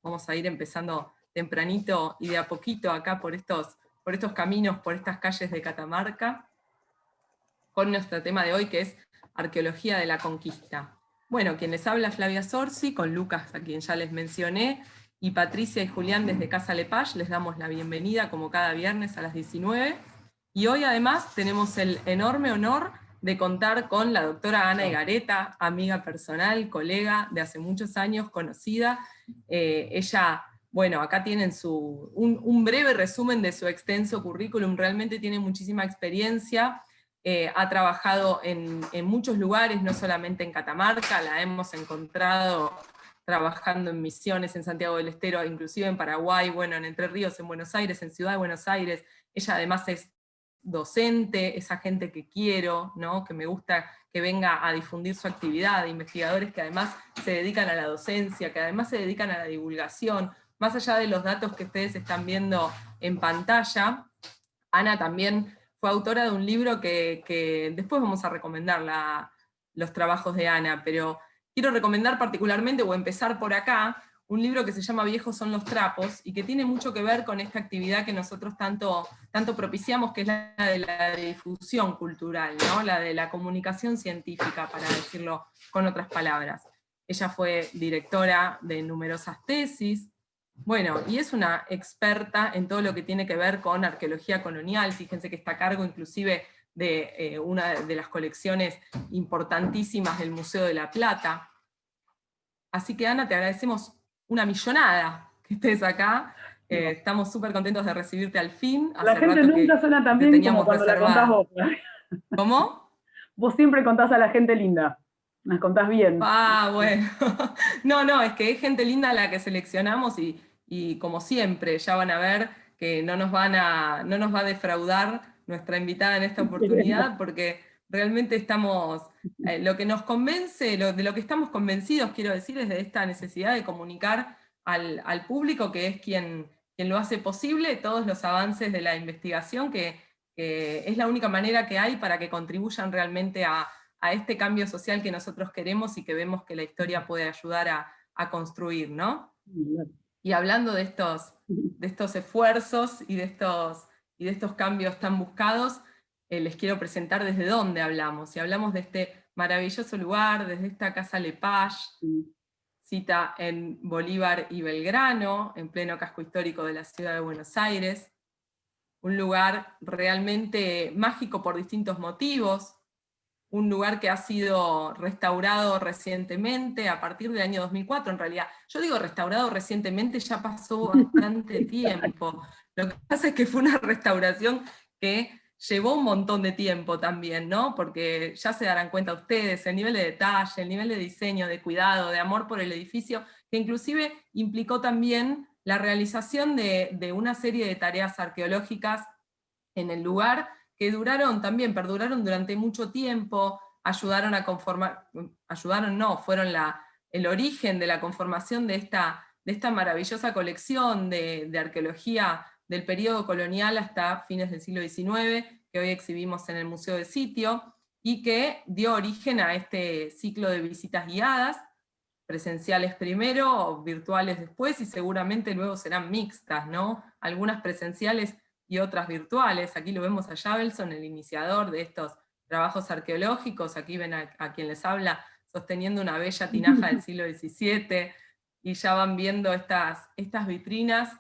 vamos a ir empezando tempranito y de a poquito acá por estos caminos, por estas calles de Catamarca, con nuestro tema de hoy, que es Arqueología de la Conquista. Bueno, quien les habla Flavia Sorsi, con Lucas, a quien ya les mencioné, y Patricia y Julián desde Casa Lepage, les damos la bienvenida como cada viernes a las 19. Y hoy además tenemos el enorme honor de contar con la doctora Ana Egareta, amiga personal, colega de hace muchos años, conocida. Ella, bueno, acá tienen un breve resumen de su extenso currículum, realmente tiene muchísima experiencia. Ha trabajado en muchos lugares, no solamente en Catamarca, la hemos encontrado trabajando en Misiones, en Santiago del Estero, inclusive en Paraguay, bueno, en Entre Ríos, en Buenos Aires, en Ciudad de Buenos Aires. Ella además es docente, esa gente que quiero, ¿no? Que me gusta que venga a difundir su actividad, investigadores que además se dedican a la docencia, que además se dedican a la divulgación, más allá de los datos que ustedes están viendo en pantalla. Ana también fue autora de un libro que después vamos a recomendar los trabajos de Ana, pero quiero recomendar particularmente, o empezar por acá, un libro que se llama Viejos son los trapos, y que tiene mucho que ver con esta actividad que nosotros tanto propiciamos, que es la de la difusión cultural, ¿no? La de la comunicación científica, para decirlo con otras palabras. Ella fue directora de numerosas tesis, bueno, y es una experta en todo lo que tiene que ver con arqueología colonial. Fíjense que está a cargo inclusive de una de las colecciones importantísimas del Museo de la Plata. Así que Ana, te agradecemos una millonada que estés acá. Estamos súper contentos de recibirte al fin. La Hace gente rato nunca que suena tan te bien como teníamos cuando la contás reservada. vos. ¿Cómo? Vos siempre contás a la gente linda. Las contás bien. Ah, bueno. No, es que es gente linda la que seleccionamos y como siempre, ya van a ver que no nos va a defraudar nuestra invitada en esta oportunidad, porque realmente estamos, lo que nos convence, de lo que estamos convencidos, quiero decir, es de esta necesidad de comunicar al público, que es quien lo hace posible, todos los avances de la investigación, que es la única manera que hay para que contribuyan realmente a este cambio social que nosotros queremos y que vemos que la historia puede ayudar a construir, ¿no? Y hablando de estos esfuerzos y de estos cambios tan buscados, les quiero presentar desde dónde hablamos. Y hablamos de este maravilloso lugar, desde esta Casa Lepage, cita en Bolívar y Belgrano, en pleno casco histórico de la ciudad de Buenos Aires. Un lugar realmente mágico por distintos motivos, un lugar que ha sido restaurado recientemente, a partir del año 2004 en realidad. Yo digo restaurado recientemente, ya pasó bastante tiempo. Lo que pasa es que fue una restauración que llevó un montón de tiempo también, ¿no? Porque ya se darán cuenta ustedes, el nivel de detalle, el nivel de diseño, de cuidado, de amor por el edificio, que inclusive implicó también la realización de una serie de tareas arqueológicas en el lugar, que perduraron durante mucho tiempo, ayudaron a conformar, fueron el origen de la conformación de esta maravillosa colección de arqueología del periodo colonial hasta fines del siglo XIX, que hoy exhibimos en el Museo de Sitio, y que dio origen a este ciclo de visitas guiadas, presenciales primero, virtuales después, y seguramente luego serán mixtas, ¿no? Algunas presenciales y otras virtuales. Aquí lo vemos a Javelson, el iniciador de estos trabajos arqueológicos. Aquí ven a quien les habla sosteniendo una bella tinaja del siglo XVII, y ya van viendo estas vitrinas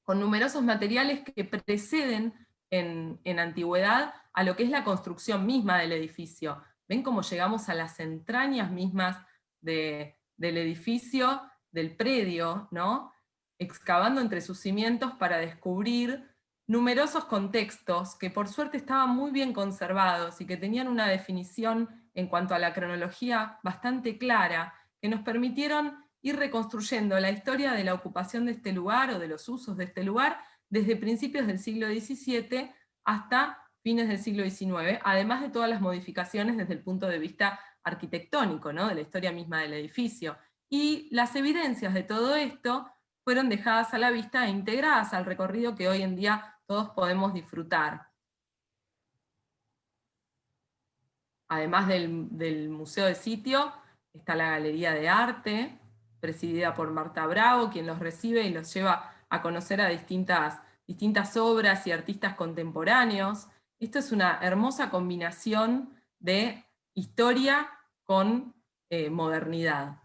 con numerosos materiales que preceden en antigüedad a lo que es la construcción misma del edificio. ¿Ven cómo llegamos a las entrañas mismas del edificio, del predio, ¿no? Excavando entre sus cimientos para descubrir numerosos contextos que por suerte estaban muy bien conservados y que tenían una definición en cuanto a la cronología bastante clara, que nos permitieron ir reconstruyendo la historia de la ocupación de este lugar o de los usos de este lugar desde principios del siglo XVII hasta fines del siglo XIX, además de todas las modificaciones desde el punto de vista arquitectónico, ¿no? De la historia misma del edificio. Y las evidencias de todo esto fueron dejadas a la vista e integradas al recorrido que hoy en día todos podemos disfrutar. Además del Museo de Sitio, está la Galería de Arte, presidida por Marta Bravo, quien los recibe y los lleva a conocer a distintas obras y artistas contemporáneos. Esto es una hermosa combinación de historia con modernidad.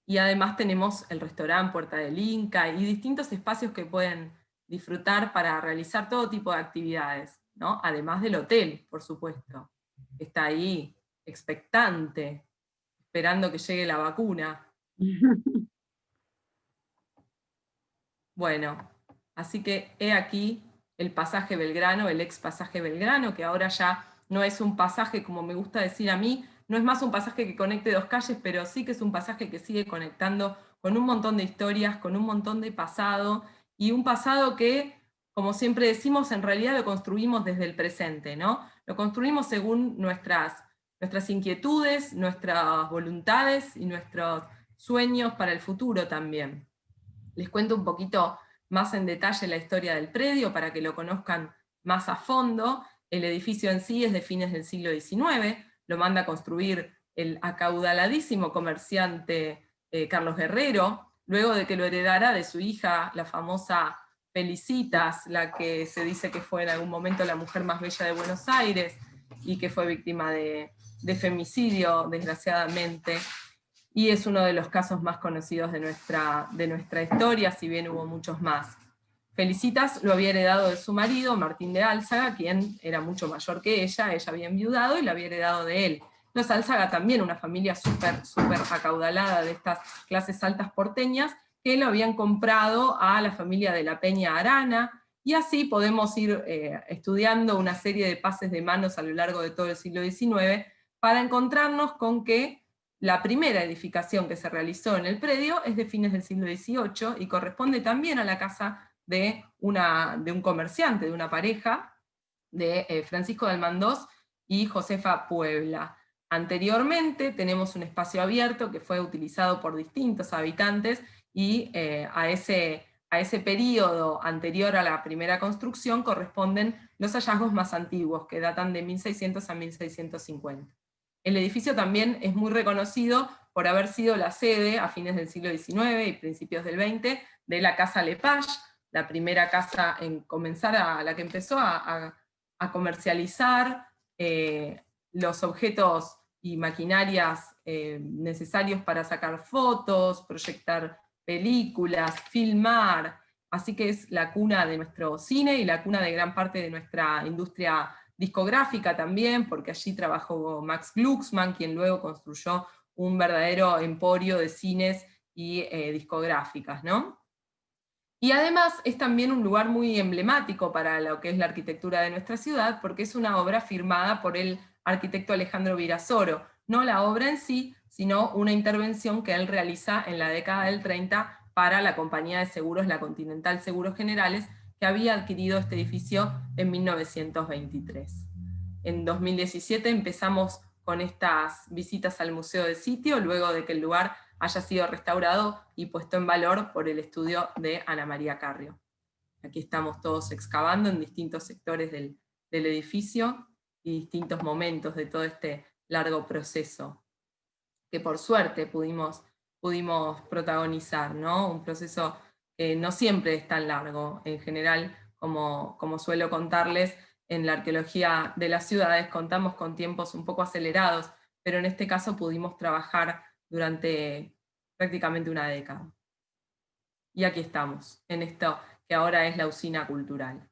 Y además tenemos el restaurante Puerta del Inca y distintos espacios que pueden disfrutar para realizar todo tipo de actividades, ¿no? Además del hotel, por supuesto. Está ahí, expectante, esperando que llegue la vacuna. Bueno, así que he aquí el pasaje Belgrano, el ex pasaje Belgrano, que ahora ya no es un pasaje, como me gusta decir a mí, no es más un pasaje que conecte dos calles, pero sí que es un pasaje que sigue conectando con un montón de historias, con un montón de pasado, y un pasado que, como siempre decimos, en realidad lo construimos desde el presente, ¿no? Lo construimos según nuestras inquietudes, nuestras voluntades y nuestros sueños para el futuro también. Les cuento un poquito más en detalle la historia del predio para que lo conozcan más a fondo. El edificio en sí es de fines del siglo XIX, lo manda a construir el acaudaladísimo comerciante Carlos Guerrero, luego de que lo heredara de su hija, la famosa Felicitas, la que se dice que fue en algún momento la mujer más bella de Buenos Aires y que fue víctima de femicidio, desgraciadamente. Y es uno de los casos más conocidos de nuestra historia, si bien hubo muchos más. Felicitas lo había heredado de su marido, Martín de Álzaga, quien era mucho mayor que ella había enviudado y lo había heredado de él. Los Álzaga también, una familia súper acaudalada de estas clases altas porteñas, que lo habían comprado a la familia de la Peña Arana, y así podemos ir estudiando una serie de pases de manos a lo largo de todo el siglo XIX, para encontrarnos con que la primera edificación que se realizó en el predio es de fines del siglo XVIII y corresponde también a la casa de un comerciante, de una pareja, de Francisco de Almandós y Josefa Puebla. Anteriormente tenemos un espacio abierto que fue utilizado por distintos habitantes y a ese periodo anterior a la primera construcción corresponden los hallazgos más antiguos, que datan de 1600 a 1650. El edificio también es muy reconocido por haber sido la sede a fines del siglo XIX y principios del XX de la Casa Lepage, la primera casa en comenzar la que empezó a comercializar los objetos y maquinarias necesarios para sacar fotos, proyectar películas, filmar, así que es la cuna de nuestro cine y la cuna de gran parte de nuestra industria discográfica también, porque allí trabajó Max Glucksmann, quien luego construyó un verdadero emporio de cines y discográficas, ¿no? Y además es también un lugar muy emblemático para lo que es la arquitectura de nuestra ciudad, porque es una obra firmada por el arquitecto Alejandro Virasoro, no la obra en sí, sino una intervención que él realiza en la década del 30 para la compañía de seguros, la Continental Seguros Generales, que había adquirido este edificio en 1923. En 2017 empezamos con estas visitas al Museo del Sitio, luego de que el lugar haya sido restaurado y puesto en valor por el estudio de Ana María Carrio. Aquí estamos todos excavando en distintos sectores del edificio y distintos momentos de todo este largo proceso, que por suerte pudimos protagonizar, ¿no? Un proceso que no siempre es tan largo. En general, como suelo contarles, en la arqueología de las ciudades contamos con tiempos un poco acelerados, pero en este caso pudimos trabajar durante prácticamente una década. Y aquí estamos, en esto que ahora es la usina cultural.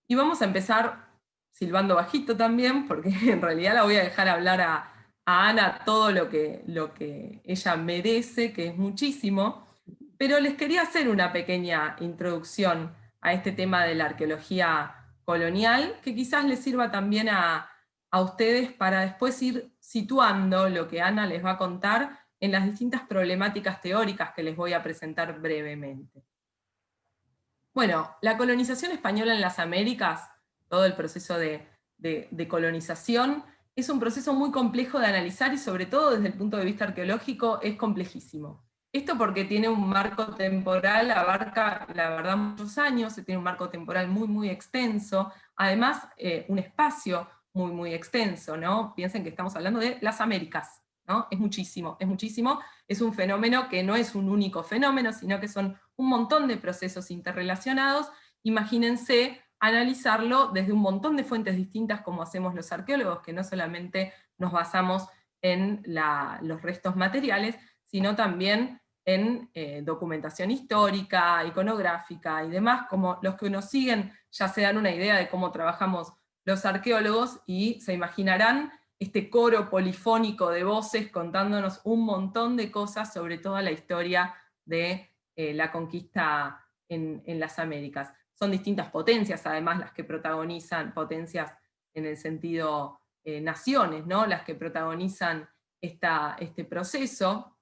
Y vamos a empezar silbando bajito también, porque en realidad la voy a dejar hablar a Ana todo lo que ella merece, que es muchísimo, pero les quería hacer una pequeña introducción a este tema de la arqueología colonial, que quizás les sirva también a ustedes para después ir situando lo que Ana les va a contar en las distintas problemáticas teóricas que les voy a presentar brevemente. Bueno, la colonización española en las Américas, todo el proceso de colonización, es un proceso muy complejo de analizar y sobre todo desde el punto de vista arqueológico es complejísimo. Esto porque tiene un marco temporal, abarca la verdad muchos años, tiene un marco temporal muy extenso, además un espacio muy extenso, ¿no? Piensen que estamos hablando de las Américas, ¿no? Es muchísimo, es muchísimo. Es un fenómeno que no es un único fenómeno, sino que son un montón de procesos interrelacionados. Imagínense analizarlo desde un montón de fuentes distintas como hacemos los arqueólogos, que no solamente nos basamos en los restos materiales, sino también en documentación histórica, iconográfica y demás, como los que nos siguen ya se dan una idea de cómo trabajamos los arqueólogos y se imaginarán este coro polifónico de voces contándonos un montón de cosas sobre toda la historia de la conquista en las Américas. Son distintas potencias, además, las que protagonizan, potencias en el sentido naciones, ¿no? Las que protagonizan este proceso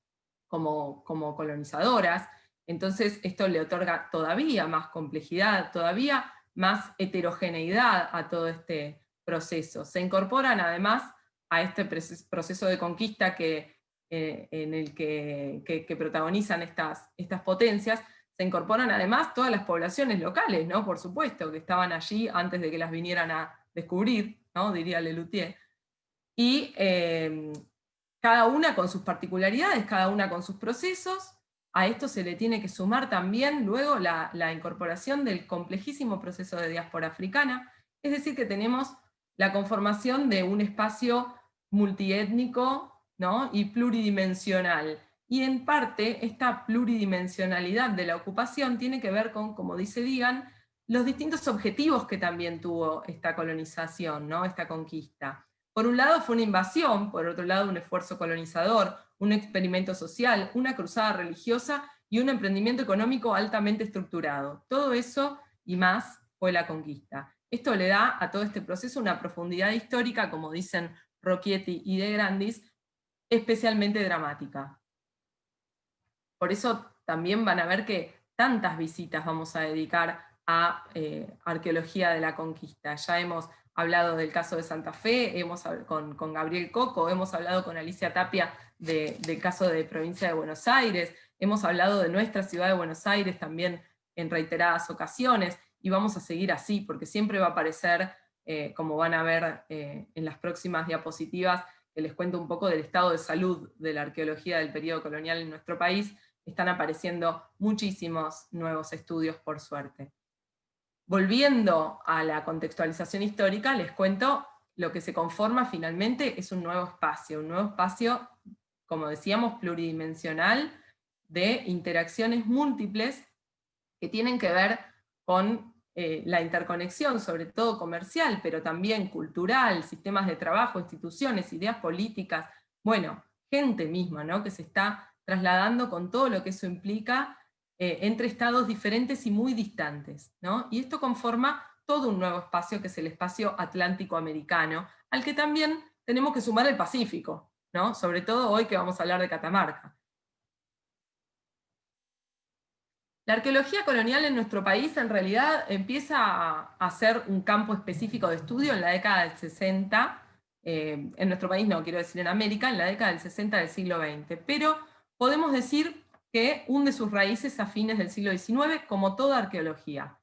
como colonizadoras. Entonces esto le otorga todavía más complejidad, todavía más heterogeneidad a todo este proceso. Se incorporan además a este proceso de conquista en el que protagonizan estas potencias, se incorporan además todas las poblaciones locales, ¿no? Por supuesto, que estaban allí antes de que las vinieran a descubrir, ¿no? Diría Lelutier. Y cada una con sus particularidades, cada una con sus procesos. A esto se le tiene que sumar también luego la incorporación del complejísimo proceso de diáspora africana, es decir, que tenemos la conformación de un espacio multiétnico, ¿no? Y pluridimensional. Y en parte esta pluridimensionalidad de la ocupación tiene que ver con, como dice Digan, los distintos objetivos que también tuvo esta colonización, ¿no? Esta conquista. Por un lado fue una invasión, por otro lado un esfuerzo colonizador, un experimento social, una cruzada religiosa y un emprendimiento económico altamente estructurado. Todo eso y más fue la conquista. Esto le da a todo este proceso una profundidad histórica, como dicen Rocchietti y De Grandis, especialmente dramática. Por eso también van a ver que tantas visitas vamos a dedicar a arqueología de la conquista. Ya hemos hablado del caso de Santa Fe, con Gabriel Coco, hemos hablado con Alicia Tapia del caso de provincia de Buenos Aires, hemos hablado de nuestra ciudad de Buenos Aires también en reiteradas ocasiones, y vamos a seguir así, porque siempre va a aparecer, como van a ver en las próximas diapositivas, que les cuento un poco del estado de salud de la arqueología del periodo colonial en nuestro país, están apareciendo muchísimos nuevos estudios, por suerte. Volviendo a la contextualización histórica, les cuento lo que se conforma finalmente es un nuevo espacio, como decíamos, pluridimensional, de interacciones múltiples que tienen que ver con la interconexión, sobre todo comercial, pero también cultural, sistemas de trabajo, instituciones, ideas políticas, bueno, gente misma, ¿no? Que se está trasladando con todo lo que eso implica entre estados diferentes y muy distantes, ¿no? Y esto conforma todo un nuevo espacio que es el espacio atlántico-americano, al que también tenemos que sumar el Pacífico, ¿no? Sobre todo hoy que vamos a hablar de Catamarca. La arqueología colonial en nuestro país en realidad empieza a ser un campo específico de estudio en la década del 60, en nuestro país no, quiero decir en América, en la década del 60 del siglo XX, pero podemos decir que hunde sus raíces a fines del siglo XIX, como toda arqueología,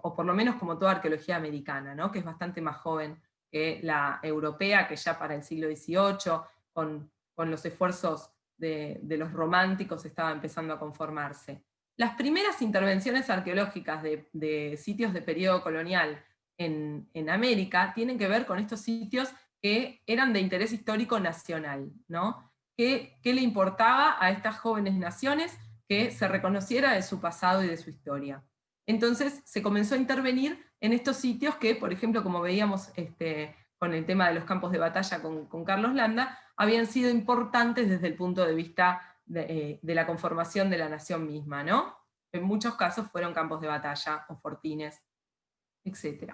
o por lo menos como toda arqueología americana, ¿no? Que es bastante más joven que la europea, que ya para el siglo XVIII, con los esfuerzos de los románticos, estaba empezando a conformarse. Las primeras intervenciones arqueológicas de sitios de periodo colonial en América tienen que ver con estos sitios que eran de interés histórico nacional, ¿no? ¿Qué le importaba a estas jóvenes naciones? Que se reconociera de su pasado y de su historia. Entonces se comenzó a intervenir en estos sitios que, por ejemplo, como veíamos con el tema de los campos de batalla con Carlos Landa, habían sido importantes desde el punto de vista de la conformación de la nación misma, ¿no? En muchos casos fueron campos de batalla o fortines, etc.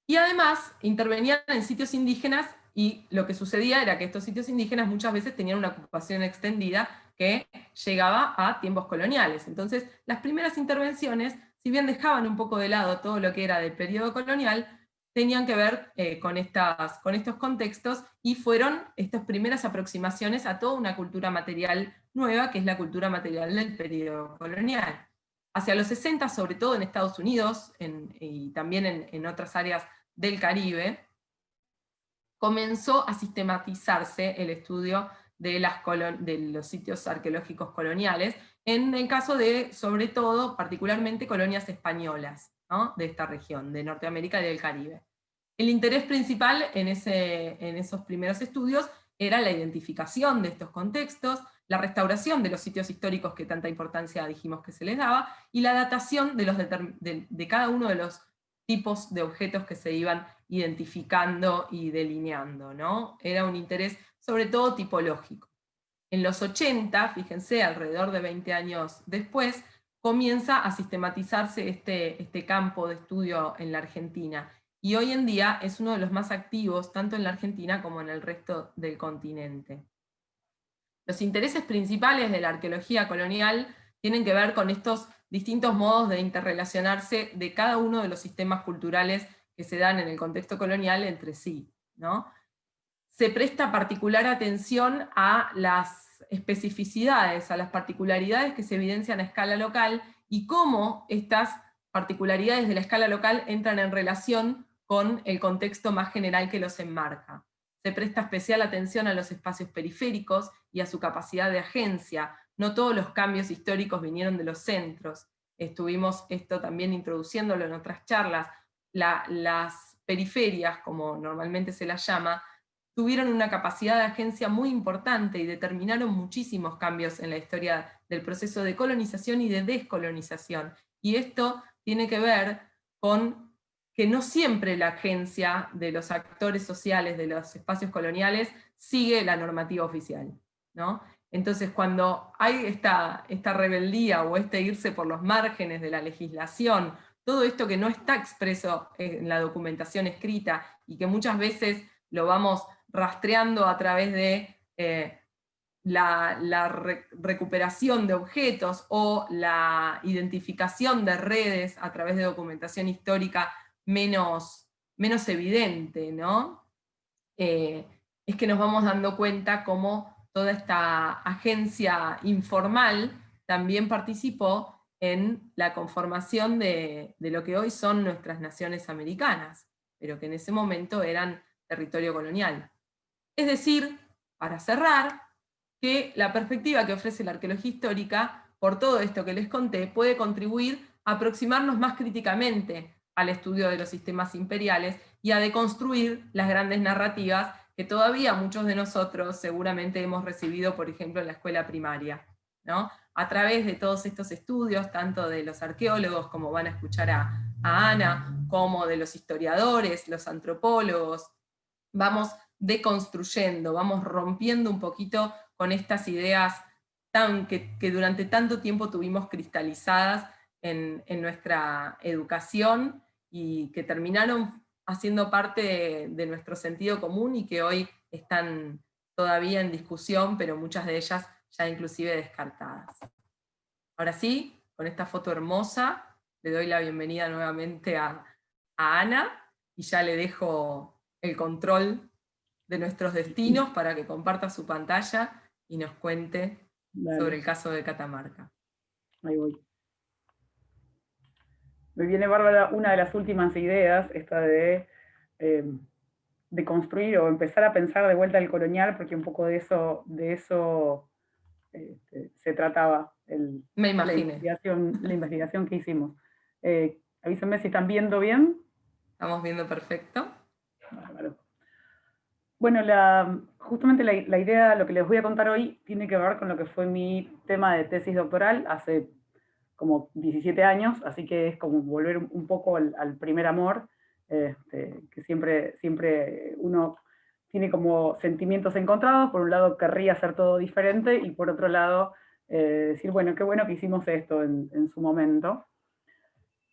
Y además intervenían en sitios indígenas, y lo que sucedía era que estos sitios indígenas muchas veces tenían una ocupación extendida que llegaba a tiempos coloniales. Entonces, las primeras intervenciones, si bien dejaban un poco de lado todo lo que era del periodo colonial, tenían que ver con estos contextos, y fueron estas primeras aproximaciones a toda una cultura material nueva, que es la cultura material del periodo colonial. Hacia los 60, sobre todo en Estados Unidos, y también en otras áreas del Caribe, comenzó a sistematizarse el estudio de los sitios arqueológicos coloniales, en el caso de, sobre todo, particularmente colonias españolas, ¿no?, de esta región, de Norteamérica y del Caribe. El interés principal en esos primeros estudios era la identificación de estos contextos, la restauración de los sitios históricos que tanta importancia dijimos que se les daba, y la datación de cada uno de los tipos de objetos que se iban identificando y delineando, ¿no? Era un interés sobre todo tipológico. En los 80, fíjense, alrededor de 20 años después, comienza a sistematizarse este campo de estudio en la Argentina, y hoy en día es uno de los más activos, tanto en la Argentina como en el resto del continente. Los intereses principales de la arqueología colonial tienen que ver con estos distintos modos de interrelacionarse de cada uno de los sistemas culturales que se dan en el contexto colonial entre sí, ¿no? Se presta particular atención a las especificidades, a las particularidades que se evidencian a escala local, y cómo estas particularidades de la escala local entran en relación con el contexto más general que los enmarca. Se presta especial atención a los espacios periféricos y a su capacidad de agencia. No todos los cambios históricos vinieron de los centros. Estuvimos esto también introduciéndolo en otras charlas. Las periferias, como normalmente se las llama, tuvieron una capacidad de agencia muy importante y determinaron muchísimos cambios en la historia del proceso de colonización y de descolonización. Y esto tiene que ver con que no siempre la agencia de los actores sociales de los espacios coloniales sigue la normativa oficial, ¿no? Entonces, cuando hay esta rebeldía o este irse por los márgenes de la legislación, todo esto que no está expreso en la documentación escrita y que muchas veces lo vamos rastreando a través de recuperación de objetos o la identificación de redes a través de documentación histórica menos evidente, ¿no? Es que nos vamos dando cuenta cómo toda esta agencia informal también participó en la conformación de lo que hoy son nuestras naciones americanas, pero que en ese momento eran territorio colonial. Es decir, para cerrar, que la perspectiva que ofrece la arqueología histórica, por todo esto que les conté, puede contribuir a aproximarnos más críticamente al estudio de los sistemas imperiales y a deconstruir las grandes narrativas que todavía muchos de nosotros seguramente hemos recibido, por ejemplo, en la escuela primaria, ¿no? A través de todos estos estudios, tanto de los arqueólogos, como van a escuchar a Ana, como de los historiadores, los antropólogos, vamos deconstruyendo, vamos rompiendo un poquito con estas ideas que durante tanto tiempo tuvimos cristalizadas en nuestra educación y que terminaron haciendo parte de nuestro sentido común y que hoy están todavía en discusión, pero muchas de ellas ya inclusive descartadas. Ahora sí, con esta foto hermosa, le doy la bienvenida nuevamente a Ana, y ya le dejo el control de nuestros destinos para que comparta su pantalla y nos cuente sobre el caso de Catamarca. Ahí voy. Me viene bárbara una de las últimas ideas, esta de construir o empezar a pensar de vuelta el colonial, porque un poco de eso se trataba Me imaginé. La investigación que hicimos. Avísenme si están viendo bien. Estamos viendo perfecto. Bárbaro. Bueno, justamente la idea, lo que les voy a contar hoy, tiene que ver con lo que fue mi tema de tesis doctoral hace como 17 años, así que es como volver un poco al primer amor, que siempre uno tiene como sentimientos encontrados. Por un lado querría hacer todo diferente, y por otro lado decir, bueno, qué bueno que hicimos esto en su momento.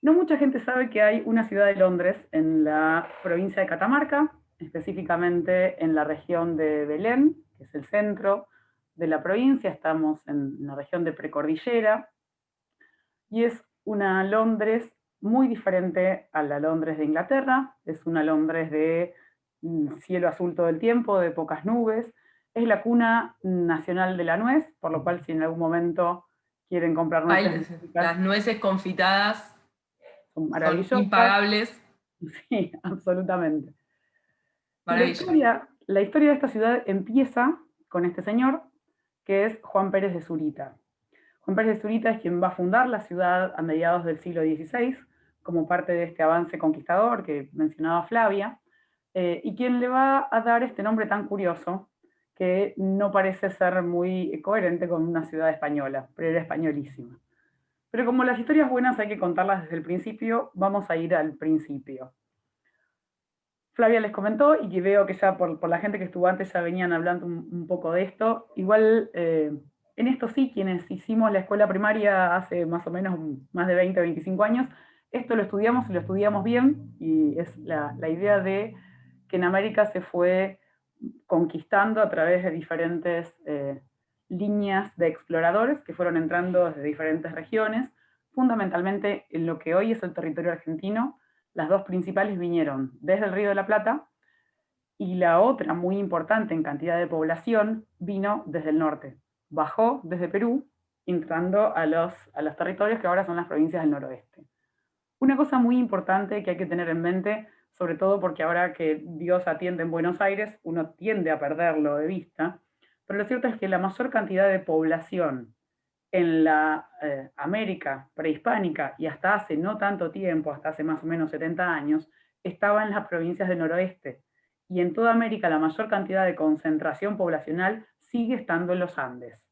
No mucha gente sabe que hay una ciudad de Londres en la provincia de Catamarca, específicamente en la región de Belén, que es el centro de la provincia. Estamos en la región de Precordillera, y es una Londres muy diferente a la Londres de Inglaterra. Es una Londres de cielo azul todo el tiempo, de pocas nubes. Es la cuna nacional de la nuez, por lo cual si en algún momento quieren comprar nueces, las nueces confitadas son maravillosas. Son impagables. Sí, absolutamente. Y Maravilla. la historia de esta ciudad empieza con este señor, que es Juan Pérez de Zurita. Juan Pérez de Zurita es quien va a fundar la ciudad a mediados del siglo XVI, como parte de este avance conquistador que mencionaba Flavia, y quien le va a dar este nombre tan curioso, que no parece ser muy coherente con una ciudad española, pero era españolísima. Pero como las historias buenas hay que contarlas desde el principio, vamos a ir al principio. Flavia les comentó, y que veo que ya por la gente que estuvo antes ya venían hablando un poco de esto. Igual, en esto sí, quienes hicimos la escuela primaria hace más o menos más de 20, 25 años, esto lo estudiamos y lo estudiamos bien, y es la idea de que en América se fue conquistando a través de diferentes líneas de exploradores que fueron entrando desde diferentes regiones, fundamentalmente en lo que hoy es el territorio argentino. Las dos principales vinieron desde el Río de la Plata, y la otra, muy importante en cantidad de población, vino desde el norte. Bajó desde Perú, entrando a los territorios que ahora son las provincias del noroeste. Una cosa muy importante que hay que tener en mente, sobre todo porque ahora que Dios atiende en Buenos Aires, uno tiende a perderlo de vista, pero lo cierto es que la mayor cantidad de población en la América prehispánica, y hasta hace no tanto tiempo, hasta hace más o menos 70 años, estaba en las provincias del noroeste. Y en toda América la mayor cantidad de concentración poblacional sigue estando en los Andes.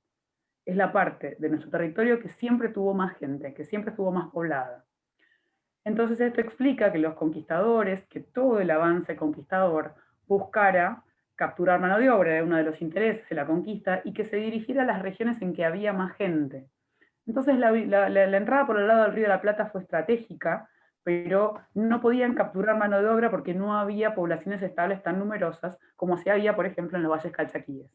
Es la parte de nuestro territorio que siempre tuvo más gente, que siempre estuvo más poblada. Entonces esto explica que los conquistadores, que todo el avance conquistador buscara capturar mano de obra, era uno de los intereses de la conquista, y que se dirigiera a las regiones en que había más gente. Entonces la entrada por el lado del Río de la Plata fue estratégica, pero no podían capturar mano de obra porque no había poblaciones estables tan numerosas como se había, por ejemplo, en los valles calchaquíes.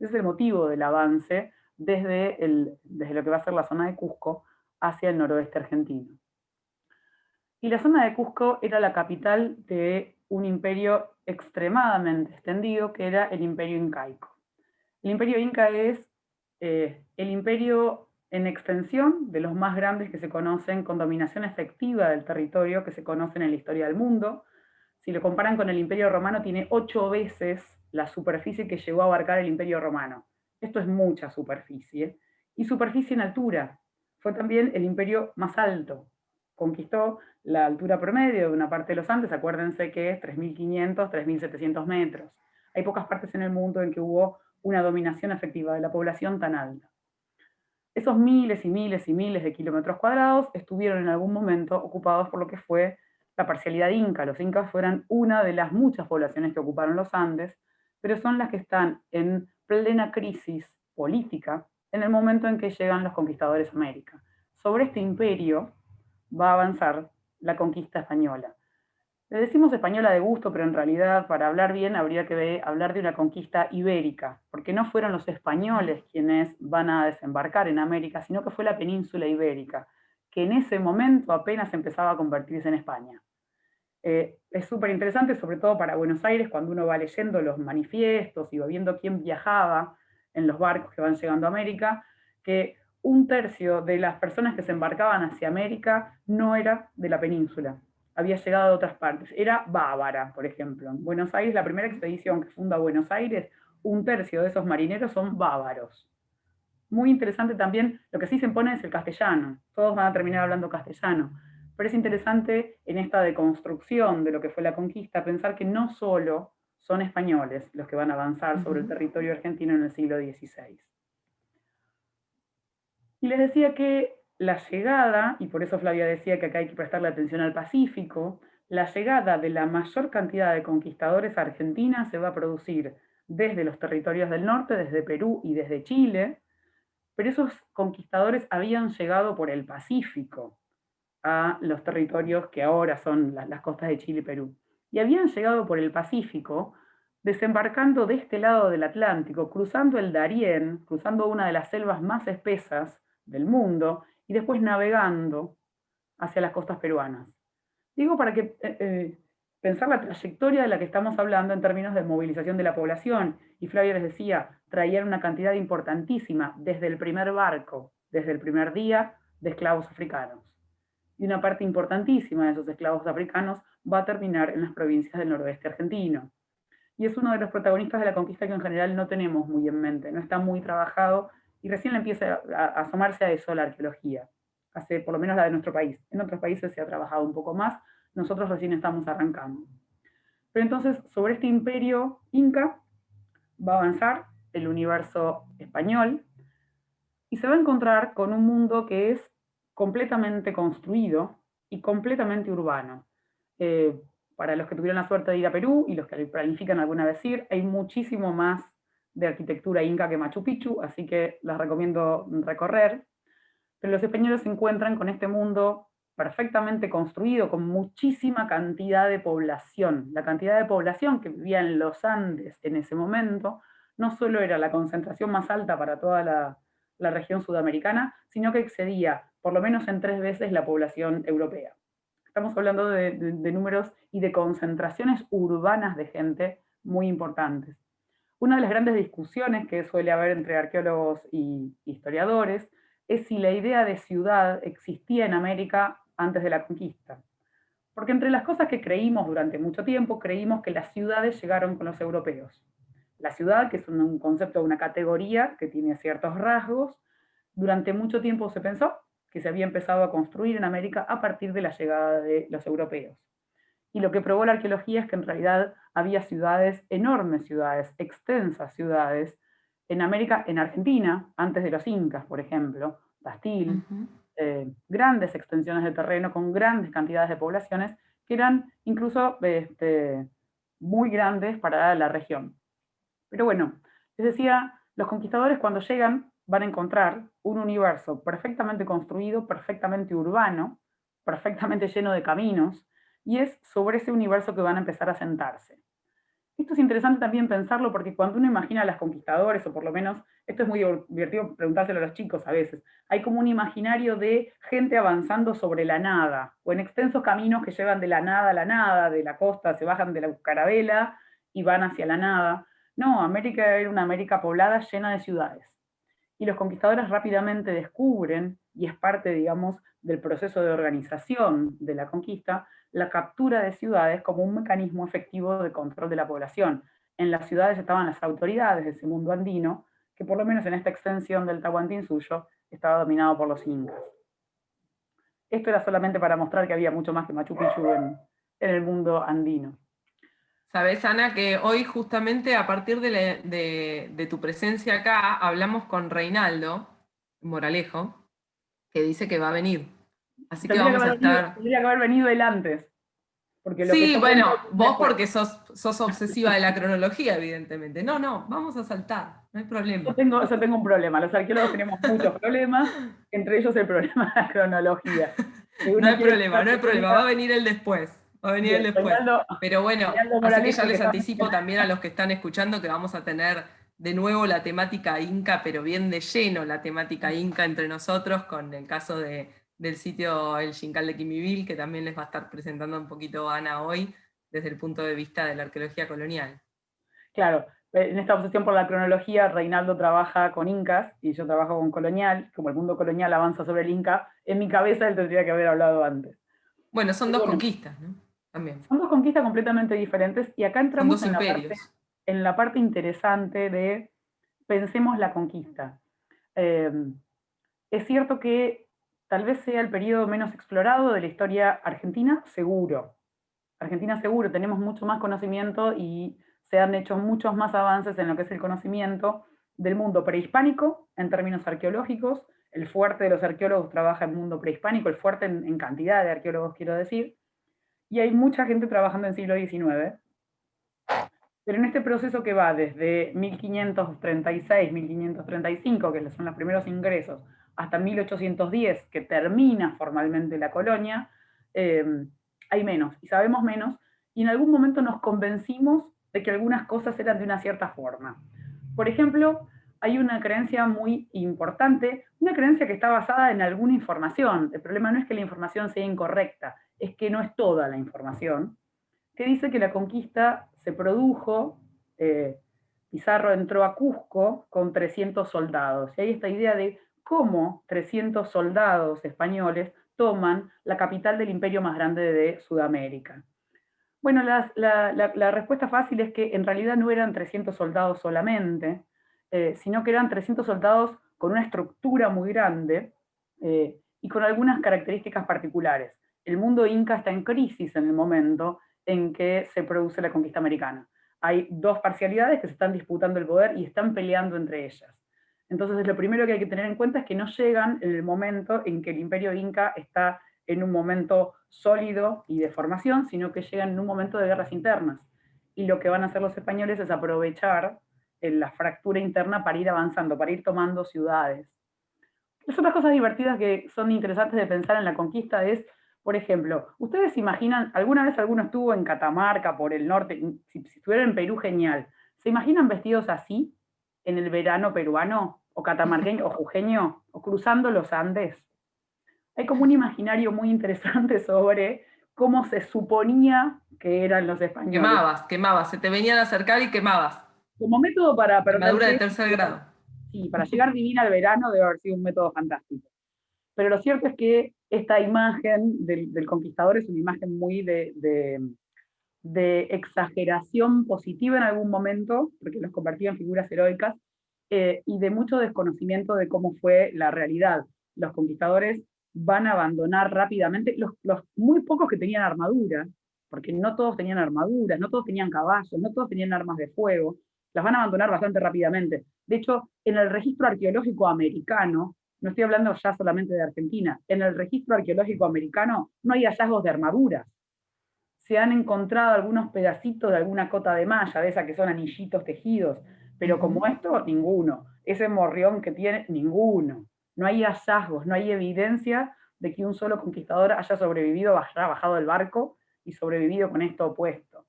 Ese es el motivo del avance desde lo que va a ser la zona de Cusco hacia el noroeste argentino. Y la zona de Cusco era la capital de un imperio extremadamente extendido, que era el imperio incaico. El imperio inca es el imperio en extensión de los más grandes que se conocen, con dominación efectiva del territorio que se conocen en la historia del mundo. Si lo comparan con el imperio romano, tiene 8 veces la superficie que llegó a abarcar el imperio romano. Esto es mucha superficie. Y superficie en altura. Fue también el imperio más alto. Conquistó la altura promedio de una parte de los Andes, acuérdense que es 3.500, 3.700 metros. Hay pocas partes en el mundo en que hubo una dominación efectiva de la población tan alta. Esos miles y miles y miles de kilómetros cuadrados estuvieron en algún momento ocupados por lo que fue la parcialidad inca. Los incas fueron una de las muchas poblaciones que ocuparon los Andes, pero son las que están en plena crisis política en el momento en que llegan los conquistadores a América. Sobre este imperio va a avanzar la conquista española. Le decimos española de gusto, pero en realidad, para hablar bien, habría que hablar de una conquista ibérica, porque no fueron los españoles quienes van a desembarcar en América, sino que fue la península ibérica, que en ese momento apenas empezaba a convertirse en España. Es súper interesante, sobre todo para Buenos Aires, cuando uno va leyendo los manifiestos y va viendo quién viajaba en los barcos que van llegando a América, que un tercio de las personas que se embarcaban hacia América no era de la península, había llegado de otras partes. Era bávara, por ejemplo. En Buenos Aires, la primera expedición que funda Buenos Aires, un tercio de esos marineros son bávaros. Muy interesante también, lo que sí se impone es el castellano. Todos van a terminar hablando castellano. Pero es interesante en esta deconstrucción de lo que fue la conquista, pensar que no solo son españoles los que van a avanzar sobre el territorio argentino en el siglo XVI. Y les decía que la llegada, y por eso Flavia decía que acá hay que prestarle atención al Pacífico, la llegada de la mayor cantidad de conquistadores a Argentina se va a producir desde los territorios del norte, desde Perú y desde Chile, pero esos conquistadores habían llegado por el Pacífico a los territorios que ahora son las costas de Chile y Perú. Y habían llegado por el Pacífico, desembarcando de este lado del Atlántico, cruzando el Darién, cruzando una de las selvas más espesas del mundo, y después navegando hacia las costas peruanas. Digo para que pensar la trayectoria de la que estamos hablando en términos de movilización de la población, y Flavia les decía, traían una cantidad importantísima desde el primer barco, desde el primer día, de esclavos africanos. Y una parte importantísima de esos esclavos africanos va a terminar en las provincias del noroeste argentino. y es uno de los protagonistas de la conquista que en general no tenemos muy en mente, no está muy trabajado, y recién le empieza a asomarse a eso la arqueología, hace por lo menos la de nuestro país. En otros países se ha trabajado un poco más, nosotros recién estamos arrancando. Pero entonces, sobre este imperio inca, va a avanzar el universo español, y se va a encontrar con un mundo que es completamente construido y completamente urbano. Eh, para los que tuvieron la suerte de ir a Perú y los que planifican alguna vez ir, hay muchísimo más de arquitectura inca que Machu Picchu, así que las recomiendo recorrer. Pero los españoles se encuentran con este mundo perfectamente construido, con muchísima cantidad de población. La cantidad de población que vivía en los Andes en ese momento no solo era la concentración más alta para toda la región sudamericana, sino que excedía por lo menos en 3 veces la población europea. Estamos hablando de números y de concentraciones urbanas de gente muy importantes. Una de las grandes discusiones que suele haber entre arqueólogos y historiadores es si la idea de ciudad existía en América antes de la conquista. Porque entre las cosas que creímos durante mucho tiempo, creímos que las ciudades llegaron con los europeos. La ciudad, que es un concepto, una categoría que tiene ciertos rasgos, durante mucho tiempo se pensó que se había empezado a construir en América a partir de la llegada de los europeos. Y lo que probó la arqueología es que en realidad había ciudades, enormes ciudades, extensas ciudades, en América, en Argentina, antes de los incas, por ejemplo, Tastil, grandes extensiones de terreno con grandes cantidades de poblaciones que eran incluso muy grandes para la región. Pero bueno, les decía, los conquistadores cuando llegan van a encontrar un universo perfectamente construido, perfectamente urbano, perfectamente lleno de caminos, y es sobre ese universo que van a empezar a sentarse. Esto es interesante también pensarlo porque cuando uno imagina a los conquistadores, o por lo menos, esto es muy divertido preguntárselo a los chicos a veces, hay como un imaginario de gente avanzando sobre la nada, o en extensos caminos que llevan de la nada a la nada, de la costa, se bajan de la carabela y van hacia la nada. No, América era una América poblada llena de ciudades. Y los conquistadores rápidamente descubren, y es parte, digamos, del proceso de organización de la conquista, la captura de ciudades como un mecanismo efectivo de control de la población. En las ciudades estaban las autoridades de ese mundo andino, que por lo menos en esta extensión del Tahuantinsuyo estaba dominado por los incas. Esto era solamente para mostrar que había mucho más que Machu Picchu en el mundo andino. Sabes, Ana, que hoy justamente a partir de tu presencia acá hablamos con Reinaldo Moralejo, que dice que va a venir. Así que vamos a estar... Tendría que haber venido él antes. Porque lo que Sí, yo bueno, cuento vos después. porque sos obsesiva de la cronología, evidentemente. No, no, vamos a saltar, no hay problema. Yo tengo un problema, los arqueólogos tenemos muchos problemas, entre ellos el problema de la cronología. Que No uno hay quiere problema, contar no hay que problema, va a venir el después, va a venir el bien, después. Pero bueno, Reinaldo así que Moralejo, ya que les está anticipo también a los que están escuchando que vamos a tener de nuevo la temática inca, pero bien de lleno la temática inca entre nosotros, con el caso del sitio El Xincal de Quimivil, que también les va a estar presentando un poquito Ana hoy, desde el punto de vista de la arqueología colonial. claro, en esta obsesión por la cronología, Reinaldo trabaja con incas y yo trabajo con colonial. Como el mundo colonial avanza sobre el inca, en mi cabeza él tendría que haber hablado antes. Bueno, son Pero dos bueno, conquistas, ¿no? También. son dos conquistas completamente diferentes y acá Son entramos dos imperios. en la parte interesante de pensemos la conquista. Eh, es cierto que tal vez sea el periodo menos explorado de la historia argentina, seguro. Argentina seguro, tenemos mucho más conocimiento y se han hecho muchos más avances en lo que es el conocimiento del mundo prehispánico en términos arqueológicos. El fuerte de los arqueólogos trabaja en el mundo prehispánico, el fuerte en cantidad de arqueólogos quiero decir, y hay mucha gente trabajando en siglo XIX. Pero en este proceso que va desde 1536, 1535, que son los primeros ingresos, hasta 1810, que termina formalmente la colonia, hay menos, y sabemos menos, y en algún momento nos convencimos de que algunas cosas eran de una cierta forma. Por ejemplo, hay una creencia muy importante, una creencia que está basada en alguna información. El problema no es que la información sea incorrecta, es que no es toda la información, que dice que la conquista se produjo, Pizarro entró a Cusco con 300 soldados. Y hay esta idea de cómo 300 soldados españoles toman la capital del imperio más grande de Sudamérica. Bueno, la respuesta fácil es que en realidad no eran 300 soldados solamente, sino que eran 300 soldados con una estructura muy grande y con algunas características particulares. El mundo inca está en crisis en el momento en que se produce la conquista americana. Hay dos parcialidades que se están disputando el poder y están peleando entre ellas. Entonces, lo primero que hay que tener en cuenta es que no llegan en el momento en que el imperio inca está en un momento sólido y de formación, sino que llegan en un momento de guerras internas. Y lo que van a hacer los españoles es aprovechar la fractura interna para ir avanzando, para ir tomando ciudades. Las otras cosas divertidas que son interesantes de pensar en la conquista es, por ejemplo, ¿ustedes se imaginan, alguna vez alguno estuvo en Catamarca, por el norte, si estuviera en Perú, genial, ¿se imaginan vestidos así en el verano peruano, o catamarqueño, o jujeño, o cruzando los Andes? Hay como un imaginario muy interesante sobre cómo se suponía que eran los españoles. Quemabas, quemabas, se te venían a acercar y quemabas. Como método para perder Quemadura de peso, tercer grado. sí, para llegar divina al verano debe haber sido un método fantástico. Pero lo cierto es que esta imagen del conquistador es una imagen muy de exageración positiva en algún momento, porque los convertía en figuras heroicas, y de mucho desconocimiento de cómo fue la realidad. Los conquistadores van a abandonar rápidamente, los muy pocos que tenían armadura, porque no todos tenían armaduras, no todos tenían caballos, no todos tenían armas de fuego, las van a abandonar bastante rápidamente. De hecho, en el registro arqueológico americano, no estoy hablando ya solamente de Argentina, en el registro arqueológico americano no hay hallazgos de armaduras. Se han encontrado algunos pedacitos de alguna cota de malla, de esa que son anillitos tejidos, pero como esto, ninguno. Ese morrión que tiene, ninguno. No hay hallazgos, no hay evidencia de que un solo conquistador haya sobrevivido, haya bajado del barco y sobrevivido con esto opuesto.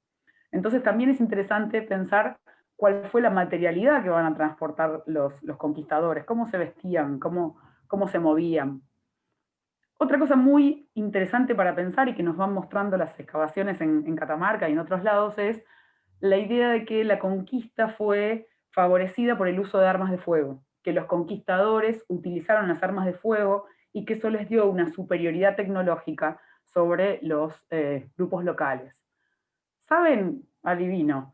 Entonces también es interesante pensar cuál fue la materialidad que van a transportar los conquistadores, cómo se vestían, cómo se movían. Otra cosa muy interesante para pensar y que nos van mostrando las excavaciones en Catamarca y en otros lados es la idea de que la conquista fue favorecida por el uso de armas de fuego, que los conquistadores utilizaron las armas de fuego y que eso les dio una superioridad tecnológica sobre los grupos locales. ¿Saben, adivino,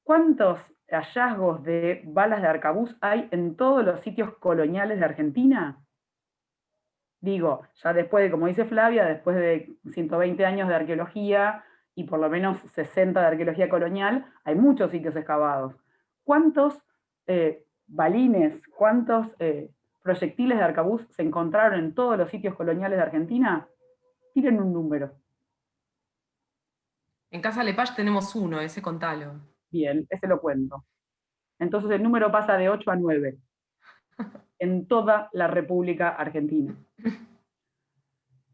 cuántos hallazgos de balas de arcabuz hay en todos los sitios coloniales de Argentina? Digo, ya después de, como dice Flavia, después de 120 años de arqueología y por lo menos 60 de arqueología colonial, hay muchos sitios excavados. ¿Cuántos balines, cuántos proyectiles de arcabuz se encontraron en todos los sitios coloniales de Argentina? Tiren un número. En Casa Lepage tenemos uno, ese contalo. Bien, ese lo cuento. Entonces el número pasa de 8 a 9 en toda la República Argentina.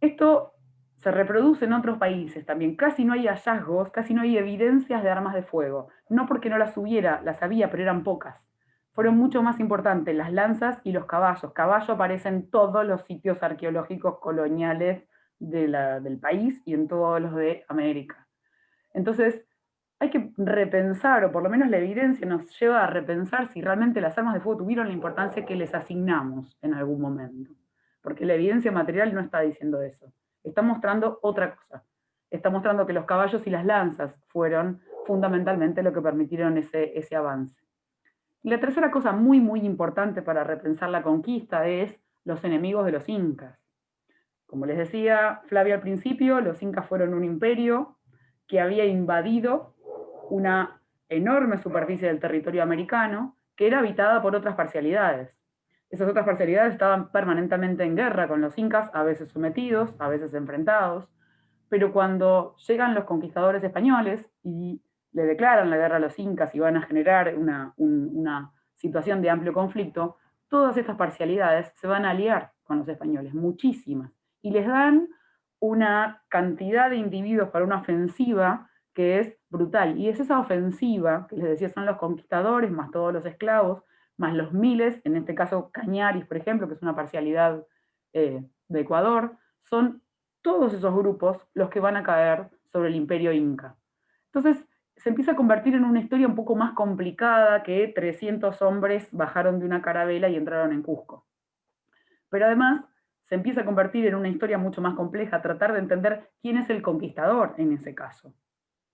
Esto se reproduce en otros países también. Casi no hay hallazgos, casi no hay evidencias de armas de fuego. No porque no las hubiera, las había, pero eran pocas. Fueron mucho más importantes las lanzas y los caballos. Caballo aparece en todos los sitios arqueológicos coloniales del país y en todos los de América. Entonces, hay que repensar, o por lo menos la evidencia nos lleva a repensar si realmente las armas de fuego tuvieron la importancia que les asignamos en algún momento. Porque la evidencia material no está diciendo eso. Está mostrando otra cosa. Está mostrando que los caballos y las lanzas fueron fundamentalmente lo que permitieron ese avance. Y la tercera cosa muy, muy importante para repensar la conquista es los enemigos de los incas. Como les decía Flavia al principio, los incas fueron un imperio que había invadido una enorme superficie del territorio americano que era habitada por otras parcialidades. Esas otras parcialidades estaban permanentemente en guerra con los incas, a veces sometidos, a veces enfrentados, pero cuando llegan los conquistadores españoles y le declaran la guerra a los incas y van a generar una situación de amplio conflicto, todas estas parcialidades se van a aliar con los españoles, muchísimas, y les dan una cantidad de individuos para una ofensiva que es brutal. Y es esa ofensiva, que les decía, son los conquistadores, más todos los esclavos, más los miles, en este caso Cañaris, por ejemplo, que es una parcialidad de Ecuador, son todos esos grupos los que van a caer sobre el imperio inca. Entonces, se empieza a convertir en una historia un poco más complicada que 300 hombres bajaron de una carabela y entraron en Cusco. Pero además, se empieza a convertir en una historia mucho más compleja, tratar de entender quién es el conquistador en ese caso.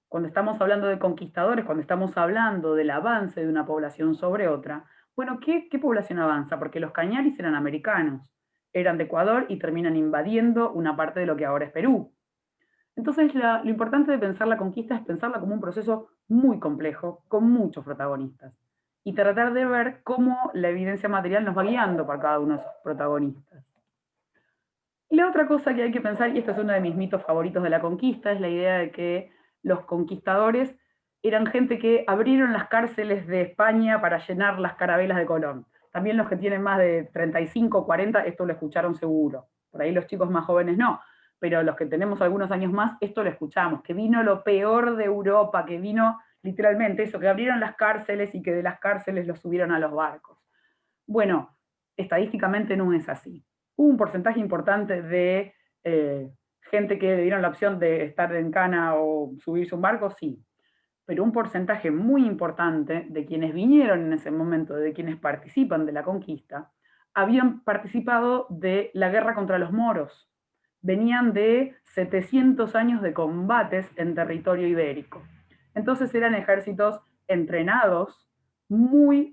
cuando estamos hablando de conquistadores, cuando estamos hablando del avance de una población sobre otra, bueno, ¿qué población avanza? Porque los cañaris eran americanos, eran de Ecuador y terminan invadiendo una parte de lo que ahora es Perú. Entonces, lo importante de pensar la conquista es pensarla como un proceso muy complejo, con muchos protagonistas, y tratar de ver cómo la evidencia material nos va guiando por cada uno de esos protagonistas. Y la otra cosa que hay que pensar, y este es uno de mis mitos favoritos de la conquista, es la idea de que los conquistadores eran gente que abrieron las cárceles de España para llenar las carabelas de Colón. También los que tienen más de 35 o 40, esto lo escucharon seguro. Por ahí los chicos más jóvenes no, pero los que tenemos algunos años más, esto lo escuchamos, que vino lo peor de Europa, que vino literalmente eso, que abrieron las cárceles y que de las cárceles los subieron a los barcos. Bueno, estadísticamente no es así. Hubo un porcentaje importante de gente que le dieron la opción de estar en cana o subirse a un barco, sí. Pero un porcentaje muy importante de quienes vinieron en ese momento, de quienes participan de la conquista, habían participado de la guerra contra los moros. Venían de 700 años de combates en territorio ibérico. Entonces eran ejércitos entrenados, muy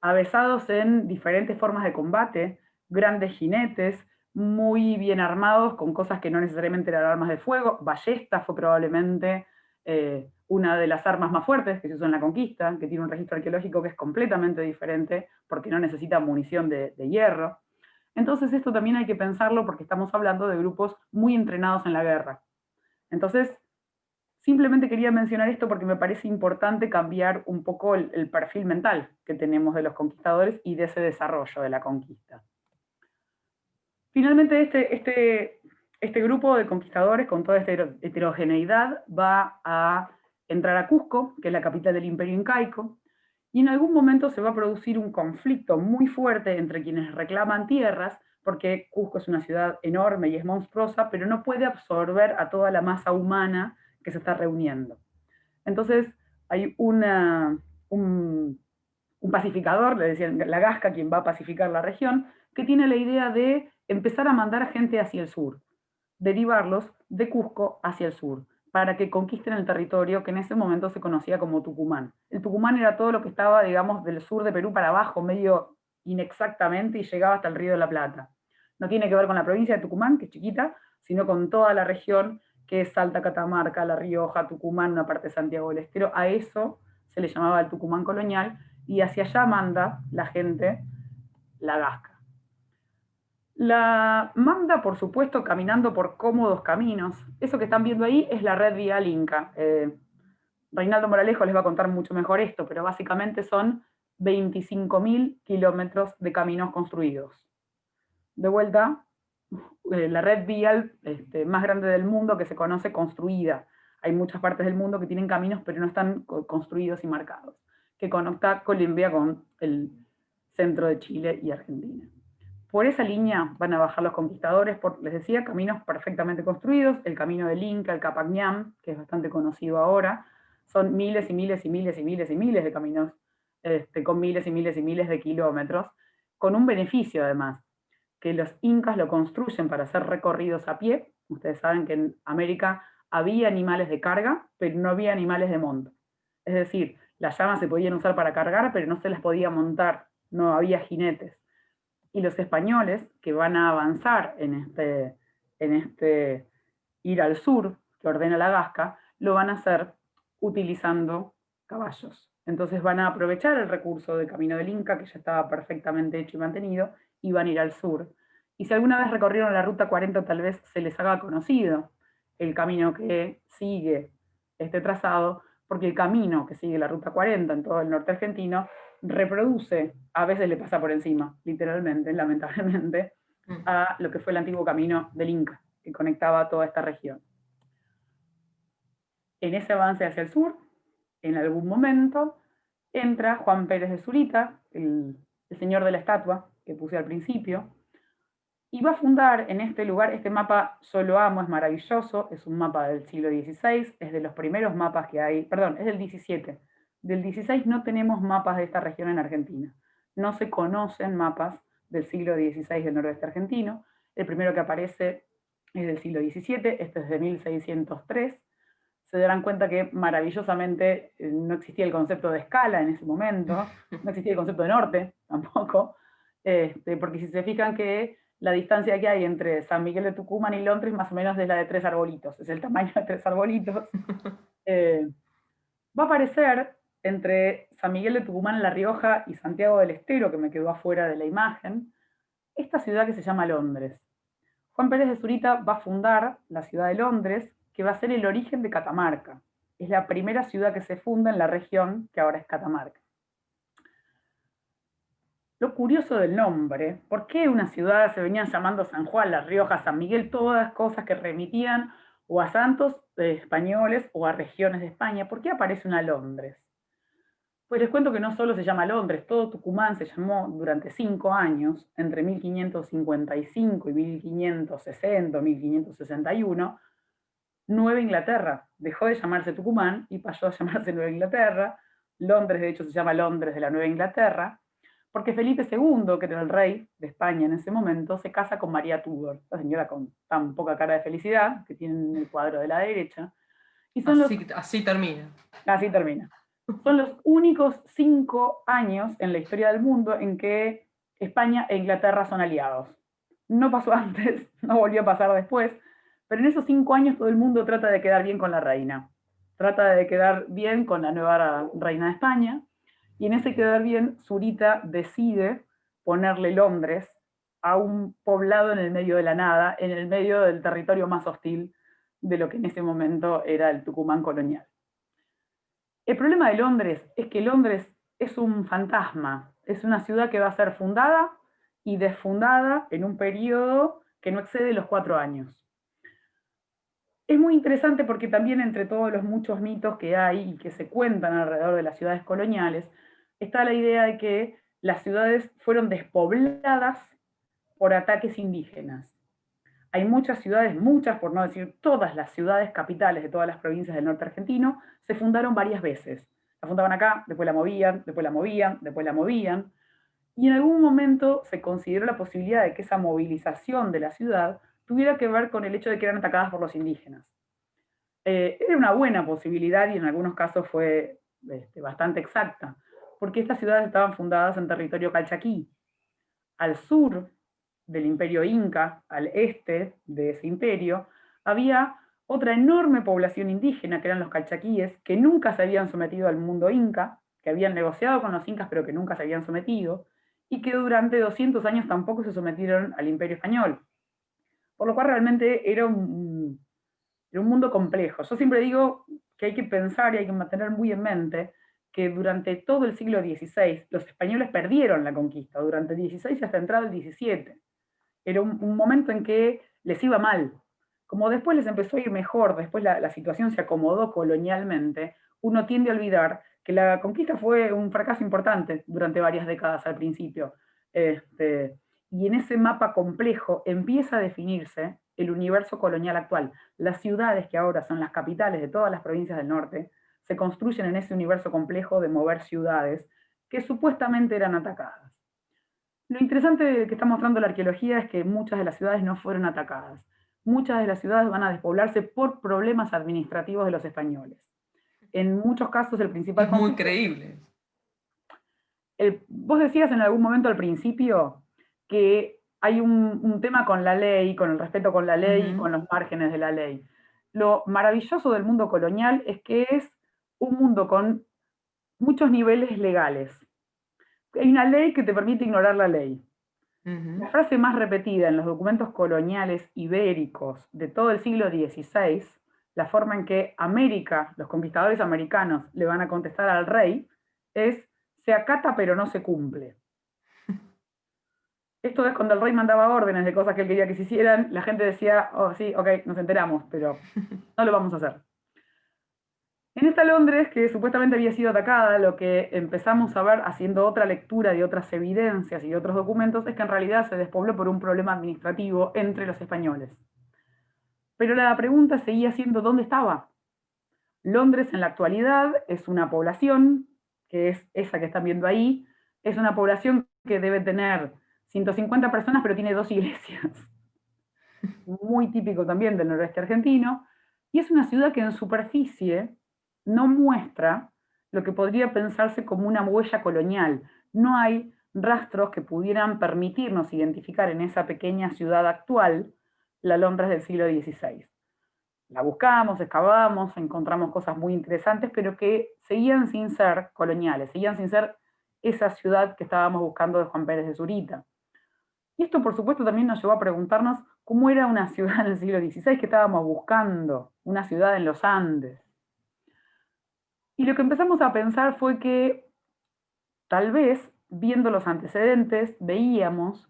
avesados en diferentes formas de combate, grandes jinetes, muy bien armados con cosas que no necesariamente eran armas de fuego. Ballesta fue probablemente una de las armas más fuertes que se usó en la conquista, que tiene un registro arqueológico que es completamente diferente porque no necesita munición de hierro. Entonces esto también hay que pensarlo porque estamos hablando de grupos muy entrenados en la guerra. Entonces, simplemente quería mencionar esto porque me parece importante cambiar un poco el perfil mental que tenemos de los conquistadores y de ese desarrollo de la conquista. Finalmente, este grupo de conquistadores con toda esta heterogeneidad va a entrar a Cusco, que es la capital del Imperio Incaico, y en algún momento se va a producir un conflicto muy fuerte entre quienes reclaman tierras, porque Cusco es una ciudad enorme y es monstruosa, pero no puede absorber a toda la masa humana que se está reuniendo. Entonces hay un pacificador, le decían la Gasca, quien va a pacificar la región, que tiene la idea de empezar a mandar a gente hacia el sur, derivarlos de Cusco hacia el sur, para que conquisten el territorio que en ese momento se conocía como Tucumán. El Tucumán era todo lo que estaba, digamos, del sur de Perú para abajo, medio inexactamente, y llegaba hasta el Río de la Plata. No tiene que ver con la provincia de Tucumán, que es chiquita, sino con toda la región que es Salta, Catamarca, La Rioja, Tucumán, una parte de Santiago del Estero. A eso se le llamaba el Tucumán colonial, y hacia allá manda la gente, la Gasca. La manda, por supuesto, caminando por cómodos caminos. Eso que están viendo ahí es la red vial Inca. Reinaldo Moralejo les va a contar mucho mejor esto, pero básicamente son 25.000 kilómetros de caminos construidos. De vuelta, la red vial más grande del mundo que se conoce construida. Hay muchas partes del mundo que tienen caminos, pero no están construidos y marcados, que conecta Colombia con el centro de Chile y Argentina. Por esa línea van a bajar los conquistadores, les decía, caminos perfectamente construidos, el camino del Inca, el Capac Ñam, que es bastante conocido ahora, son miles y miles y miles y miles y miles de caminos, con miles y miles y miles de kilómetros, con un beneficio además, que los incas lo construyen para hacer recorridos a pie. Ustedes saben que en América había animales de carga, pero no había animales de monta. Es decir, las llamas se podían usar para cargar, pero no se las podía montar, no había jinetes. Y los españoles, que van a avanzar en este ir al sur, que ordena la Gasca, lo van a hacer utilizando caballos. Entonces van a aprovechar el recurso del camino del Inca, que ya estaba perfectamente hecho y mantenido, y van a ir al sur. Y si alguna vez recorrieron la Ruta 40, tal vez se les haga conocido el camino que sigue este trazado, porque el camino que sigue la Ruta 40 en todo el norte argentino reproduce, a veces le pasa por encima, literalmente, lamentablemente, a lo que fue el antiguo camino del Inca, que conectaba toda esta región. En ese avance hacia el sur, en algún momento, entra Juan Pérez de Zurita, el señor de la estatua que puse al principio, y va a fundar en este lugar, este mapa yo lo amo, es maravilloso, es un mapa del siglo XVI, es de los primeros mapas que hay, perdón, es del XVII. Del XVI no tenemos mapas de esta región en Argentina. No se conocen mapas del siglo XVI del noroeste argentino. El primero que aparece es del siglo XVII, este es de 1603. se darán cuenta que maravillosamente no existía el concepto de escala en ese momento, no existía el concepto de norte tampoco, porque si se fijan que la distancia que hay entre San Miguel de Tucumán y Londres más o menos es la de 3 arbolitos, es el tamaño de 3 arbolitos. Va a aparecer entre San Miguel de Tucumán, La Rioja y Santiago del Estero, que me quedó afuera de la imagen, esta ciudad que se llama Londres. Juan Pérez de Zurita va a fundar la ciudad de Londres, que va a ser el origen de Catamarca. Es la primera ciudad que se funda en la región que ahora es Catamarca. Lo curioso del nombre, ¿por qué una ciudad se venían llamando San Juan, La Rioja, San Miguel? Todas cosas que remitían o a santos españoles o a regiones de España. ¿Por qué aparece una Londres? Pues les cuento que no solo se llama Londres, todo Tucumán se llamó durante 5 años, entre 1555 y 1560, 1561, Nueva Inglaterra. Dejó de llamarse Tucumán y pasó a llamarse Nueva Inglaterra. Londres, de hecho, se llama Londres de la Nueva Inglaterra, porque Felipe II, que era el rey de España en ese momento, se casa con María Tudor, la señora con tan poca cara de felicidad, que tiene en el cuadro de la derecha. Y son así termina. Así termina. Son los únicos 5 años en la historia del mundo en que España e Inglaterra son aliados. No pasó antes, no volvió a pasar después, pero en esos 5 años todo el mundo trata de quedar bien con la reina. Trata de quedar bien con la nueva reina de España, y en ese quedar bien, Zurita decide ponerle Londres a un poblado en el medio de la nada, en el medio del territorio más hostil de lo que en ese momento era el Tucumán colonial. El problema de Londres es que Londres es un fantasma, es una ciudad que va a ser fundada y desfundada en un periodo que no excede los 4 años. Es muy interesante porque también entre todos los muchos mitos que hay y que se cuentan alrededor de las ciudades coloniales, está la idea de que las ciudades fueron despobladas por ataques indígenas. Hay muchas ciudades, muchas, por no decir todas las ciudades capitales de todas las provincias del norte argentino, se fundaron varias veces. La fundaban acá, después la movían, después la movían, después la movían. Y en algún momento se consideró la posibilidad de que esa movilización de la ciudad tuviera que ver con el hecho de que eran atacadas por los indígenas. Era una buena posibilidad y en algunos casos fue bastante exacta, porque estas ciudades estaban fundadas en territorio calchaquí. Al sur del imperio inca, al este de ese imperio, había otra enorme población indígena, que eran los calchaquíes, que nunca se habían sometido al mundo inca, que habían negociado con los incas, pero que nunca se habían sometido, y que durante 200 años tampoco se sometieron al imperio español. Por lo cual realmente era un mundo complejo. Yo siempre digo que hay que pensar y hay que mantener muy en mente que durante todo el siglo XVI los españoles perdieron la conquista, durante el XVI hasta entrado el XVII. Era un momento en que les iba mal. Como después les empezó a ir mejor, después la situación se acomodó colonialmente, uno tiende a olvidar que la conquista fue un fracaso importante durante varias décadas al principio. Y en ese mapa complejo empieza a definirse el universo colonial actual. Las ciudades que ahora son las capitales de todas las provincias del norte se construyen en ese universo complejo de mover ciudades que supuestamente eran atacadas. Lo interesante que está mostrando la arqueología es que muchas de las ciudades no fueron atacadas. Muchas de las ciudades van a despoblarse por problemas administrativos de los españoles. En muchos casos el principal conflicto... Es muy creíble. Vos decías en algún momento al principio que hay un tema con la ley, con el respeto con la ley y con los márgenes de la ley. Lo maravilloso del mundo colonial es que es un mundo con muchos niveles legales. Hay una ley que te permite ignorar la ley. La frase más repetida en los documentos coloniales ibéricos de todo el siglo XVI, la forma en que América, los conquistadores americanos, le van a contestar al rey, es: se acata pero no se cumple. Esto es cuando el rey mandaba órdenes de cosas que él quería que se hicieran, la gente decía: oh sí, ok, nos enteramos, pero no lo vamos a hacer. En esta Londres, que supuestamente había sido atacada, lo que empezamos a ver haciendo otra lectura de otras evidencias y de otros documentos es que en realidad se despobló por un problema administrativo entre los españoles. Pero la pregunta seguía siendo: ¿dónde estaba? Londres en la actualidad es una población, que es esa que están viendo ahí, es una población que debe tener 150 personas, pero tiene 2 iglesias. Muy típico también del noroeste argentino. Y es una ciudad que en superficie no muestra lo que podría pensarse como una huella colonial. No hay rastros que pudieran permitirnos identificar en esa pequeña ciudad actual la Londres del siglo XVI. La buscamos, excavamos, encontramos cosas muy interesantes, pero que seguían sin ser coloniales, seguían sin ser esa ciudad que estábamos buscando de Juan Pérez de Zurita. Y esto, por supuesto, también nos llevó a preguntarnos cómo era una ciudad en el siglo XVI que estábamos buscando, una ciudad en los Andes. Y lo que empezamos a pensar fue que tal vez, viendo los antecedentes, veíamos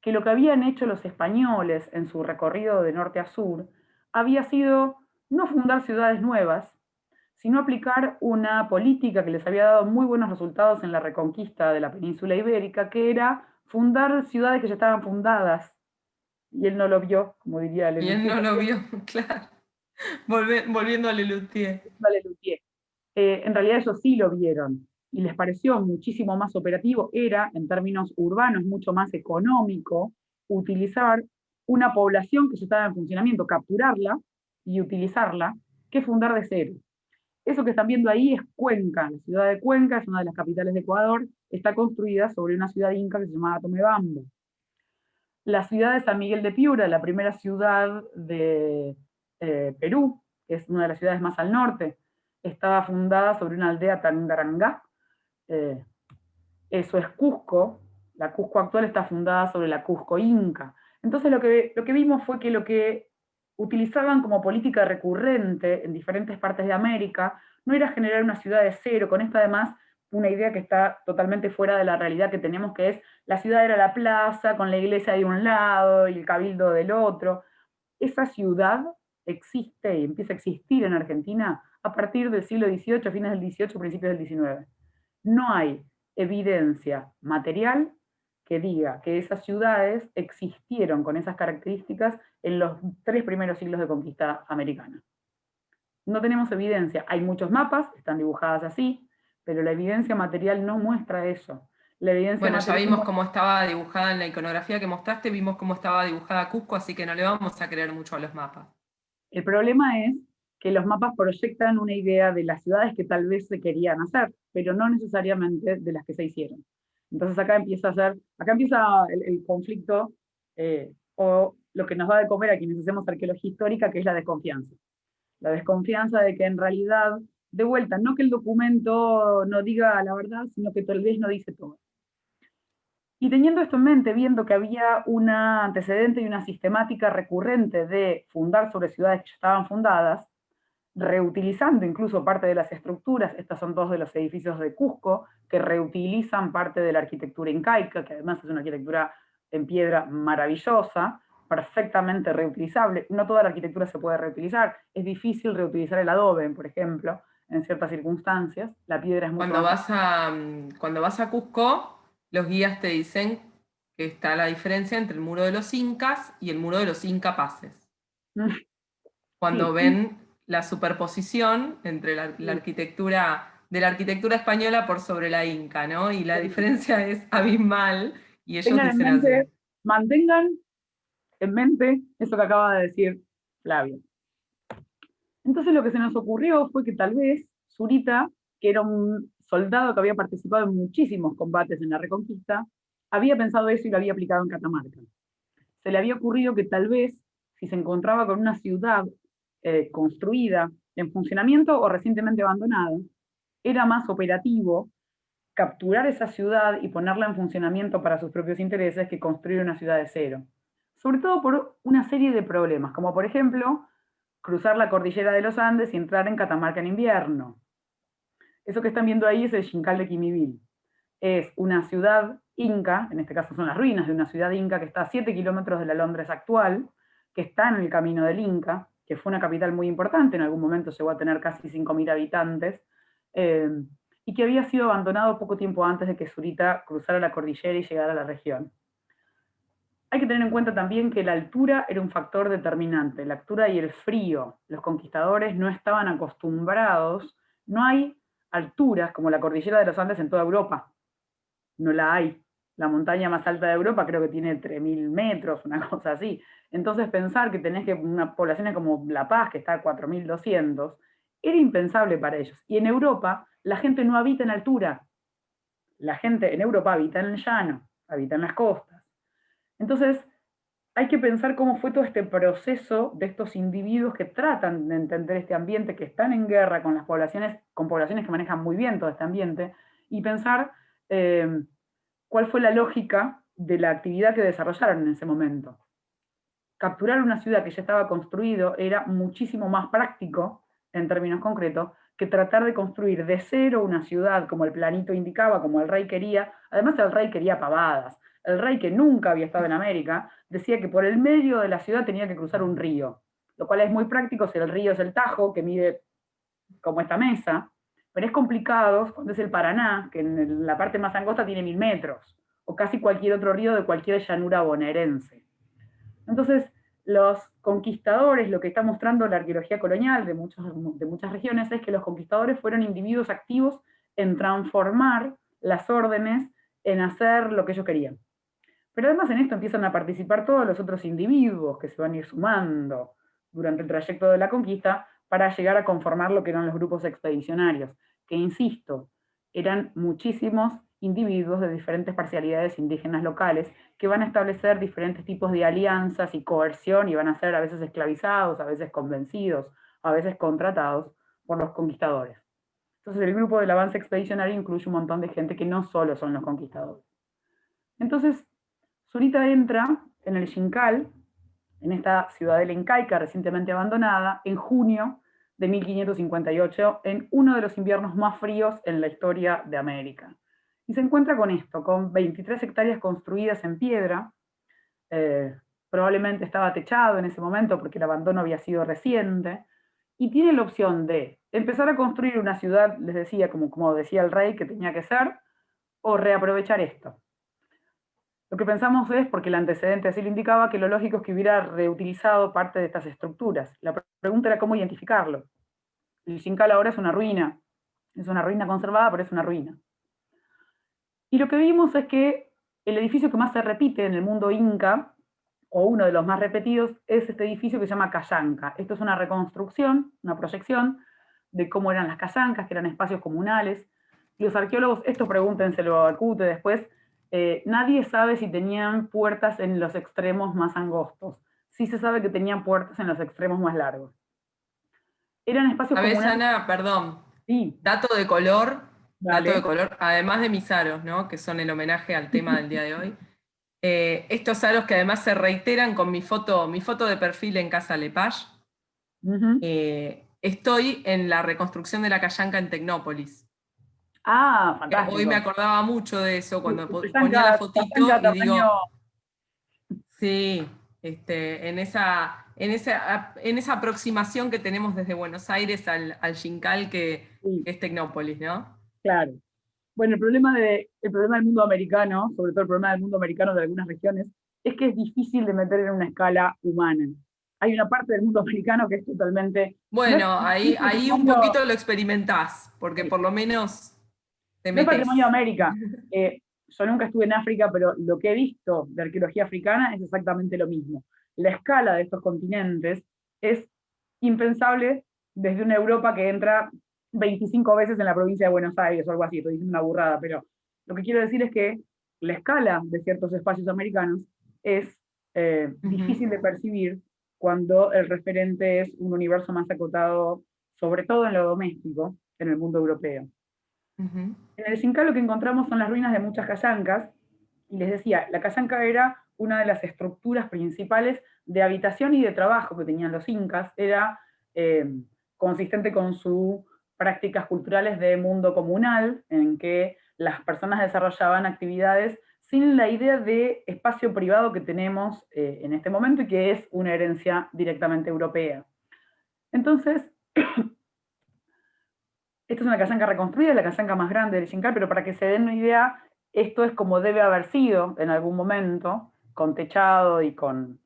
que lo que habían hecho los españoles en su recorrido de norte a sur había sido no fundar ciudades nuevas, sino aplicar una política que les había dado muy buenos resultados en la reconquista de la península ibérica, que era fundar ciudades que ya estaban fundadas. Y él no lo vio, como diría Y él Lelutier no lo también. vio, claro. Volviendo a Lelutier. Lelutier. En realidad ellos sí lo vieron y les pareció muchísimo más operativo, era en términos urbanos mucho más económico utilizar una población que ya estaba en funcionamiento, capturarla y utilizarla, que fundar de cero. Eso que están viendo ahí es Cuenca, la ciudad de Cuenca es una de las capitales de Ecuador, está construida sobre una ciudad inca que se llamaba Tomebamba. La ciudad de San Miguel de Piura, la primera ciudad de Perú, que es una de las ciudades más al norte, estaba fundada sobre una aldea Tangarangá. Eh, Eso es Cusco. La Cusco actual está fundada sobre la Cusco Inca. Entonces lo que vimos fue que lo que utilizaban como política recurrente en diferentes partes de América no era generar una ciudad de cero, con esta además una idea que está totalmente fuera de la realidad que tenemos, que es la ciudad era la plaza, con la iglesia de un lado y el cabildo del otro. Esa ciudad existe y empieza a existir en Argentina a partir del siglo XVIII, fines del XVIII, principios del XIX. No hay evidencia material que diga que esas ciudades existieron con esas características en los 3 primeros siglos de conquista americana. No tenemos evidencia. Hay muchos mapas, están dibujadas así, pero la evidencia material no muestra eso. La evidencia Bueno, ya material vimos muestra... cómo estaba dibujada en la iconografía que mostraste, vimos cómo estaba dibujada Cusco, así que no le vamos a creer mucho a los mapas. El problema es que los mapas proyectan una idea de las ciudades que tal vez se querían hacer, pero no necesariamente de las que se hicieron. Entonces acá empieza el conflicto o lo que nos da de comer a quienes hacemos arqueología histórica, que es la desconfianza. La desconfianza de que en realidad, de vuelta, no que el documento no diga la verdad, sino que tal vez no dice todo. Y teniendo esto en mente, viendo que había un antecedente y una sistemática recurrente de fundar sobre ciudades que ya estaban fundadas, reutilizando incluso parte de las estructuras, estas son dos de los edificios de Cusco, que reutilizan parte de la arquitectura incaica, que además es una arquitectura en piedra maravillosa, perfectamente reutilizable. No toda la arquitectura se puede reutilizar, es difícil reutilizar el adobe, por ejemplo, en ciertas circunstancias, la piedra es mucho Cuando más... cuando vas a Cusco, los guías te dicen que está la diferencia entre el muro de los incas y el muro de los incapaces. Cuando Sí, ven la superposición entre la sí, arquitectura de la arquitectura española por sobre la inca, ¿no? Y la sí. diferencia es abismal, y ellos Tengan en dicen así. mente, mantengan en mente eso que acaba de decir Flavio. Entonces lo que se nos ocurrió fue que tal vez Zurita, que era un soldado que había participado en muchísimos combates en la Reconquista, había pensado eso y lo había aplicado en Catamarca. Se le había ocurrido que tal vez, si se encontraba con una ciudad construida, en funcionamiento o recientemente abandonada, era más operativo capturar esa ciudad y ponerla en funcionamiento para sus propios intereses que construir una ciudad de cero. Sobre todo por una serie de problemas, como por ejemplo cruzar la cordillera de los Andes y entrar en Catamarca en invierno. Eso que están viendo ahí es el Xincal de Quimibil. Es una ciudad inca, en este caso son las ruinas de una ciudad inca que está a 7 kilómetros de la Londres actual, que está en el camino del Inca, que fue una capital muy importante, en algún momento llegó a tener casi 5.000 habitantes, eh, y que había sido abandonado poco tiempo antes de que Zurita cruzara la cordillera y llegara a la región. Hay que tener en cuenta también que la altura era un factor determinante, la altura y el frío. Los conquistadores no estaban acostumbrados, no hay alturas como la cordillera de los Andes en toda Europa, no la hay. La montaña más alta de Europa creo que tiene 3.000 metros, una cosa así. Entonces pensar que tenés que una población como La Paz, que está a 4.200, era impensable para ellos. Y en Europa la gente no habita en altura. La gente en Europa habita en el llano, habita en las costas. Entonces, hay que pensar cómo fue todo este proceso de estos individuos que tratan de entender este ambiente, que están en guerra con poblaciones que manejan muy bien todo este ambiente, y pensar cuál fue la lógica de la actividad que desarrollaron en ese momento. Capturar una ciudad que ya estaba construido era muchísimo más práctico, en términos concretos, que tratar de construir de cero una ciudad como el planito indicaba, como el rey quería. Además el rey quería pavadas. El rey, que nunca había estado en América, decía que por el medio de la ciudad tenía que cruzar un río, lo cual es muy práctico si el río es el Tajo, que mide como esta mesa, pero es complicado cuando es el Paraná, que en la parte más angosta tiene 1.000 metros, o casi cualquier otro río de cualquier llanura bonaerense. Entonces, los conquistadores, lo que está mostrando la arqueología colonial de muchas regiones, es que los conquistadores fueron individuos activos en transformar las órdenes, en hacer lo que ellos querían. Pero además en esto empiezan a participar todos los otros individuos que se van a ir sumando durante el trayecto de la conquista para llegar a conformar lo que eran los grupos expedicionarios, que insisto, eran muchísimos individuos de diferentes parcialidades indígenas locales que van a establecer diferentes tipos de alianzas y coerción y van a ser a veces esclavizados, a veces convencidos, a veces contratados por los conquistadores. Entonces el grupo del avance expedicionario incluye un montón de gente que no solo son los conquistadores. Entonces, Zurita entra en el Xincal, en esta ciudadela incaica recientemente abandonada, en junio de 1558, en uno de los inviernos más fríos en la historia de América. Y se encuentra con esto, con 23 hectáreas construidas en piedra, probablemente estaba techado en ese momento porque el abandono había sido reciente, y tiene la opción de empezar a construir una ciudad, les decía, como decía el rey que tenía que ser, o reaprovechar esto. Lo que pensamos es, porque el antecedente así lo indicaba, que lo lógico es que hubiera reutilizado parte de estas estructuras. La pregunta era cómo identificarlo. El Xincal ahora es una ruina conservada, pero es una ruina. Y lo que vimos es que el edificio que más se repite en el mundo inca, o uno de los más repetidos, es este edificio que se llama Cayanca. Esto es una reconstrucción, una proyección de cómo eran las cayancas, que eran espacios comunales. Los arqueólogos, esto pregúntenselo a Cute después, nadie sabe si tenían puertas en los extremos más angostos. Sí se sabe que tenían puertas en los extremos más largos. Eran espacios ¿Sabés, comunales. Ana? Perdón. Sí, Dato de color, dale. además de mis aros, ¿no? Que son el homenaje al tema del día de hoy. Estos aros que además se reiteran con mi foto de perfil en Casa Lepage. Estoy en la reconstrucción de la Cayanca en Tecnópolis. Ah, Hoy me fantástico. acordaba mucho de eso cuando ponía la Cayanca fotito y tamaño. digo, sí, en esa aproximación que tenemos desde Buenos Aires al Xincal que Sí, es Tecnópolis, ¿no? claro. Bueno, el problema del mundo americano, sobre todo el problema del mundo americano de algunas regiones, es que es difícil de meter en una escala humana. Hay una parte del mundo americano que es totalmente, no es, Bueno, no es ahí un patrimonio, poquito lo experimentás, porque por lo menos te no es patrimonio de metes. América. Yo nunca estuve en África, pero lo que he visto de arqueología africana es exactamente lo mismo. La escala de estos continentes es impensable desde una Europa que entra 25 veces en la provincia de Buenos Aires o algo así, estoy diciendo una burrada, pero lo que quiero decir es que la escala de ciertos espacios americanos es Ujú, difícil de percibir cuando el referente es un universo más acotado, sobre todo en lo doméstico, en el mundo europeo. ujú, En el Xincal lo que encontramos son las ruinas de muchas callancas, y les decía, la cayanca era una de las estructuras principales de habitación y de trabajo que tenían los incas, era consistente con sus prácticas culturales de mundo comunal, en que las personas desarrollaban actividades sin la idea de espacio privado que tenemos en este momento y que es una herencia directamente europea. Entonces, esta es una casanca reconstruida, la casanca más grande del Xincal, pero para que se den una idea, esto es como debe haber sido en algún momento, con techado y con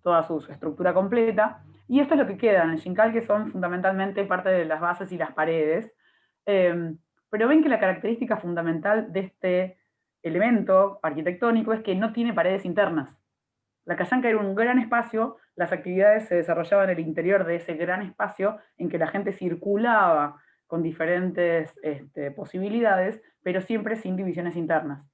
toda su estructura completa. Y esto es lo que queda en el Xincal, que son fundamentalmente parte de las bases y las paredes. Pero ven que la característica fundamental de este elemento arquitectónico es que no tiene paredes internas. La Cayanca era un gran espacio, las actividades se desarrollaban en el interior de ese gran espacio en que la gente circulaba con diferentes posibilidades, pero siempre sin divisiones internas.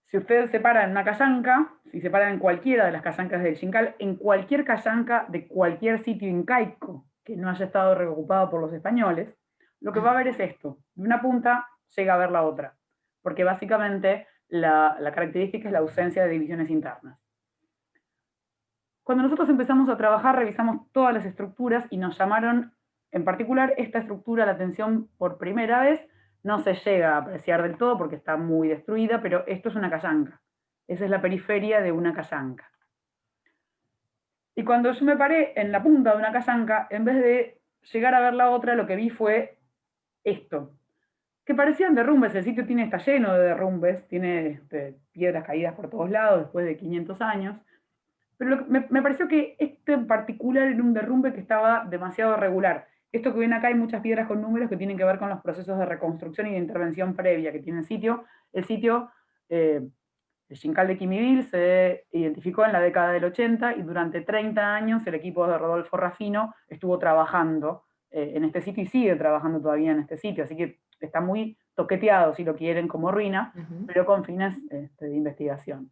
Si ustedes se paran en una cayanca, si se paran en cualquiera de las cayancas del Xincal, en cualquier cayanca de cualquier sitio incaico que no haya estado reocupado por los españoles, lo que va a ver es esto. De una punta llega a ver la otra, porque básicamente la característica es la ausencia de divisiones internas. Cuando nosotros empezamos a trabajar, revisamos todas las estructuras y nos llamaron, en particular, esta estructura la atención por primera vez. No se llega a apreciar del todo porque está muy destruida, pero esto es una cayanca. Esa es la periferia de una cayanca. Y cuando yo me paré en la punta de una cayanca, en vez de llegar a ver la otra, lo que vi fue esto, que parecían derrumbes. El sitio está lleno de derrumbes, tiene piedras caídas por todos lados después de 500 años, pero me pareció que este en particular era un derrumbe que estaba demasiado regular. Esto que ven acá hay muchas piedras con números que tienen que ver con los procesos de reconstrucción y de intervención previa que tiene el sitio. El sitio, el Xincal de Quimivil, se identificó en la década del 80 y durante 30 años el equipo de Rodolfo Rafino estuvo trabajando en este sitio y sigue trabajando todavía en este sitio, así que está muy toqueteado, si lo quieren, como ruina, pero con fines de investigación.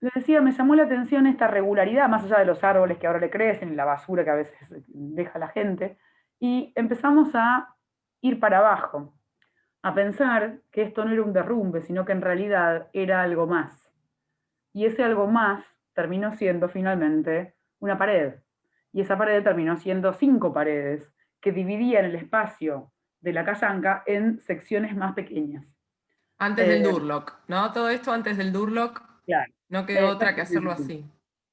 Les decía, me llamó la atención esta regularidad, más allá de los árboles que ahora le crecen y la basura que a veces deja la gente, y empezamos a ir para abajo, a pensar que esto no era un derrumbe, sino que en realidad era algo más. Y ese algo más terminó siendo finalmente una pared. Y esa pared terminó siendo 5 paredes que dividían el espacio de la cayanca en secciones más pequeñas. Antes del Durlock, ¿no? Todo esto antes del Durlock, Claro. no quedó otra que hacerlo así.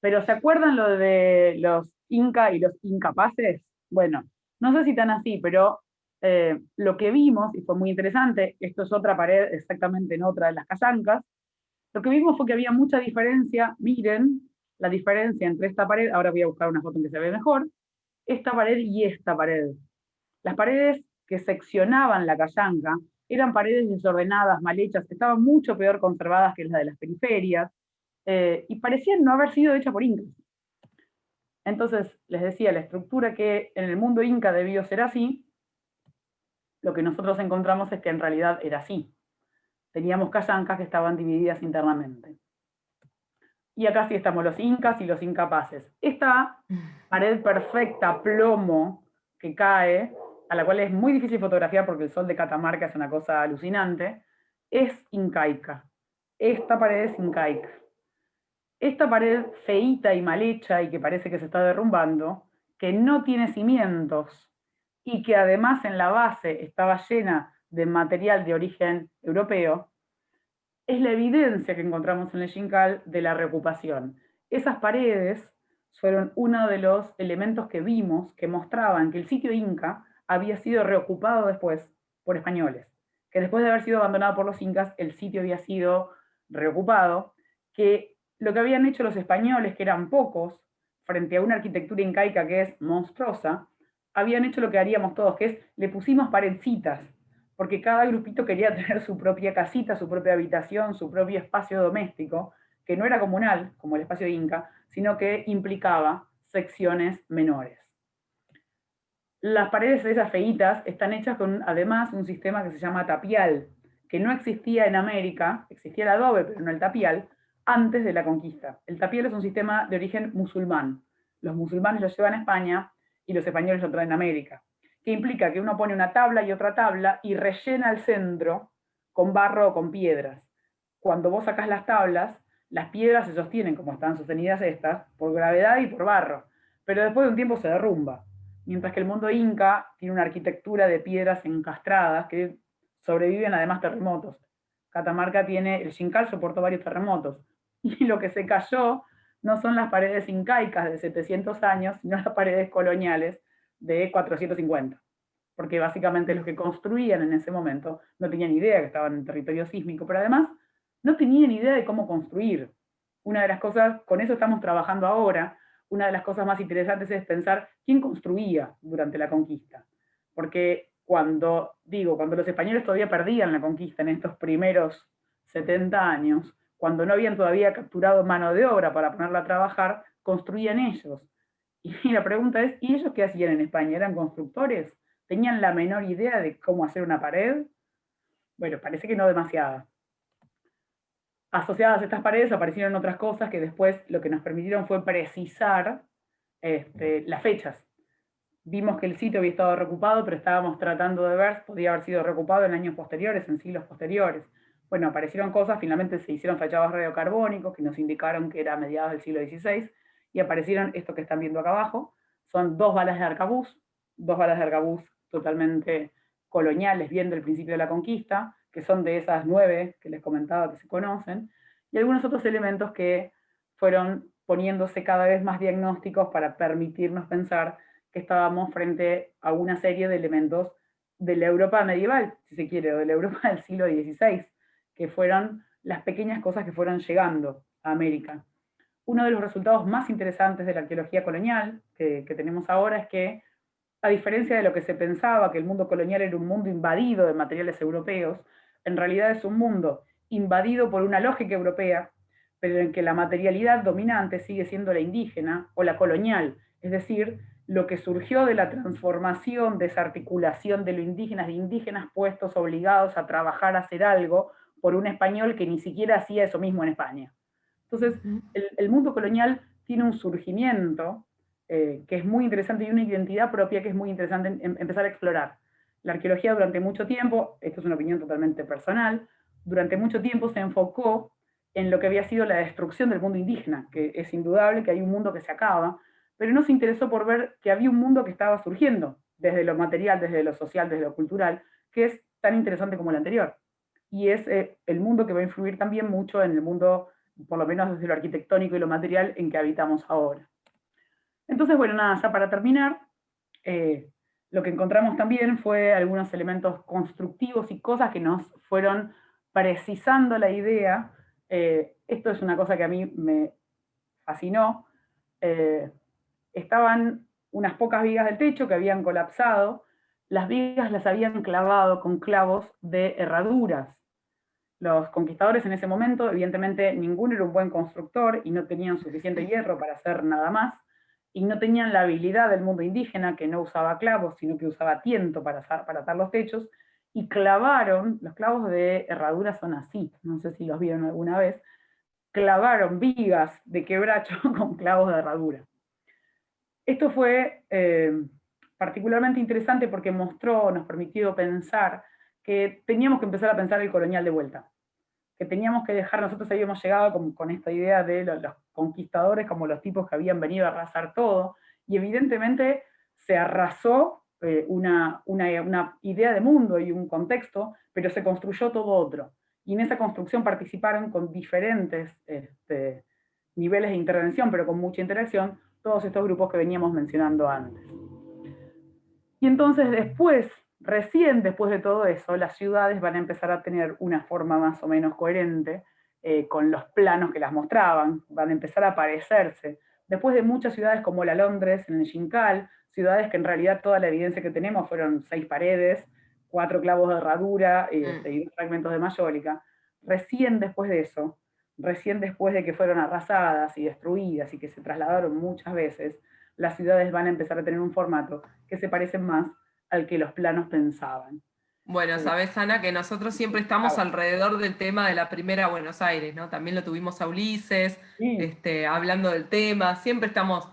Pero ¿se acuerdan lo de los Inca y los incapaces? Bueno, no sé si tan así, pero lo que vimos, y fue muy interesante, esto es otra pared exactamente en otra de las casancas, lo que vimos fue que había mucha diferencia. Miren la diferencia entre esta pared, ahora voy a buscar una foto en que se ve mejor, esta pared y esta pared. Las paredes que seccionaban la cayanca eran paredes desordenadas, mal hechas, que estaban mucho peor conservadas que las de las periferias, y parecían no haber sido hechas por incas. Entonces, les decía, la estructura que en el mundo inca debió ser así, lo que nosotros encontramos es que en realidad era así. Teníamos cayancas que estaban divididas internamente. Y acá sí estamos los incas y los incapaces. Esta pared perfecta, plomo, que cae, a la cual es muy difícil fotografiar porque el sol de Catamarca es una cosa alucinante, es incaica. Esta pared es incaica. Esta pared feíta y mal hecha y que parece que se está derrumbando, que no tiene cimientos y que además en la base estaba llena de material de origen europeo, es la evidencia que encontramos en el Xincal de la reocupación. Esas paredes fueron uno de los elementos que vimos que mostraban que el sitio inca había sido reocupado después por españoles, que después de haber sido abandonado por los incas, el sitio había sido reocupado, que lo que habían hecho los españoles, que eran pocos, frente a una arquitectura incaica que es monstruosa, habían hecho lo que haríamos todos, que es le pusimos paredcitas, porque cada grupito quería tener su propia casita, su propia habitación, su propio espacio doméstico, que no era comunal, como el espacio inca, sino que implicaba secciones menores. Las paredes de esas feitas están hechas con, además, un sistema que se llama tapial, que no existía en América, existía el adobe, pero no el tapial, antes de la conquista. El tapial es un sistema de origen musulmán. Los musulmanes lo llevan a España y los españoles lo traen a América, que implica que uno pone una tabla y otra tabla y rellena el centro con barro o con piedras. Cuando vos sacás las tablas, las piedras se sostienen, como están sostenidas estas, por gravedad y por barro, pero después de un tiempo se derrumba. Mientras que el mundo inca tiene una arquitectura de piedras encastradas que sobreviven además terremotos. Catamarca tiene, el Xincal soportó varios terremotos, y lo que se cayó no son las paredes incaicas de 700 años, sino las paredes coloniales de 450. Porque básicamente los que construían en ese momento no tenían idea que estaban en territorio sísmico, pero además no tenían idea de cómo construir. Una de las cosas, con eso estamos trabajando ahora, una de las cosas más interesantes es pensar quién construía durante la conquista. Porque cuando los españoles todavía perdían la conquista en estos primeros 70 años, cuando no habían todavía capturado mano de obra para ponerla a trabajar, construían ellos. Y la pregunta es, ¿y ellos qué hacían en España? ¿Eran constructores? ¿Tenían la menor idea de cómo hacer una pared? Bueno, parece que no demasiada. Asociadas a estas paredes aparecieron otras cosas que después lo que nos permitieron fue precisar las fechas. Vimos que el sitio había estado reocupado, pero estábamos tratando de ver, podía haber sido reocupado en años posteriores, en siglos posteriores. Bueno, aparecieron cosas, finalmente se hicieron fechados radiocarbónicos que nos indicaron que era a mediados del siglo XVI, y aparecieron esto que están viendo acá abajo, son dos balas de arcabuz totalmente coloniales, bien del principio de la conquista, que son de esas 9 que les comentaba que se conocen, y algunos otros elementos que fueron poniéndose cada vez más diagnósticos para permitirnos pensar que estábamos frente a una serie de elementos de la Europa medieval, si se quiere, o de la Europa del siglo XVI, que fueron las pequeñas cosas que fueron llegando a América. Uno de los resultados más interesantes de la arqueología colonial que tenemos ahora es que, a diferencia de lo que se pensaba, que el mundo colonial era un mundo invadido de materiales europeos, en realidad es un mundo invadido por una lógica europea, pero en que la materialidad dominante sigue siendo la indígena o la colonial, es decir, lo que surgió de la transformación, desarticulación de lo indígenas, de indígenas puestos obligados a trabajar, a hacer algo, por un español que ni siquiera hacía eso mismo en España. Entonces, el mundo colonial tiene un surgimiento que es muy interesante, y una identidad propia que es muy interesante empezar a explorar. La arqueología durante mucho tiempo, esto es una opinión totalmente personal, durante mucho tiempo se enfocó en lo que había sido la destrucción del mundo indígena, que es indudable que hay un mundo que se acaba, pero no se interesó por ver que había un mundo que estaba surgiendo, desde lo material, desde lo social, desde lo cultural, que es tan interesante como el anterior. Y es el mundo que va a influir también mucho en el mundo, por lo menos desde lo arquitectónico y lo material, en que habitamos ahora. Entonces, bueno, nada, ya para terminar, lo que encontramos también fue algunos elementos constructivos y cosas que nos fueron precisando la idea. Esto es una cosa que a mí me fascinó. Estaban unas pocas vigas del techo que habían colapsado. Las vigas las habían clavado con clavos de herraduras. Los conquistadores en ese momento, evidentemente, ninguno era un buen constructor y no tenían suficiente hierro para hacer nada más, y no tenían la habilidad del mundo indígena, que no usaba clavos, sino que usaba tiento para atar los techos, y clavaron, los clavos de herradura son así, no sé si los vieron alguna vez, clavaron vigas de quebracho con clavos de herradura. Esto fue particularmente interesante porque nos permitió pensar que teníamos que empezar a pensar el colonial de vuelta, que teníamos que dejar, nosotros habíamos llegado con esta idea de los conquistadores como los tipos que habían venido a arrasar todo, y evidentemente se arrasó una idea de mundo y un contexto, pero se construyó todo otro. Y en esa construcción participaron con diferentes niveles de intervención, pero con mucha interacción, todos estos grupos que veníamos mencionando antes. Y entonces recién después de todo eso, las ciudades van a empezar a tener una forma más o menos coherente con los planos que las mostraban, van a empezar a parecerse. Después de muchas ciudades como la Londres, en el Jincal, ciudades que en realidad toda la evidencia que tenemos fueron 6 paredes, 4 clavos de herradura y 2 fragmentos de mayólica, recién después de eso, recién después de que fueron arrasadas y destruidas y que se trasladaron muchas veces, las ciudades van a empezar a tener un formato que se parece más al que los planos pensaban. Bueno, sabés, Ana, que nosotros siempre estamos alrededor del tema de la primera Buenos Aires, ¿no? También lo tuvimos a Ulises, Sí. Hablando del tema, siempre estamos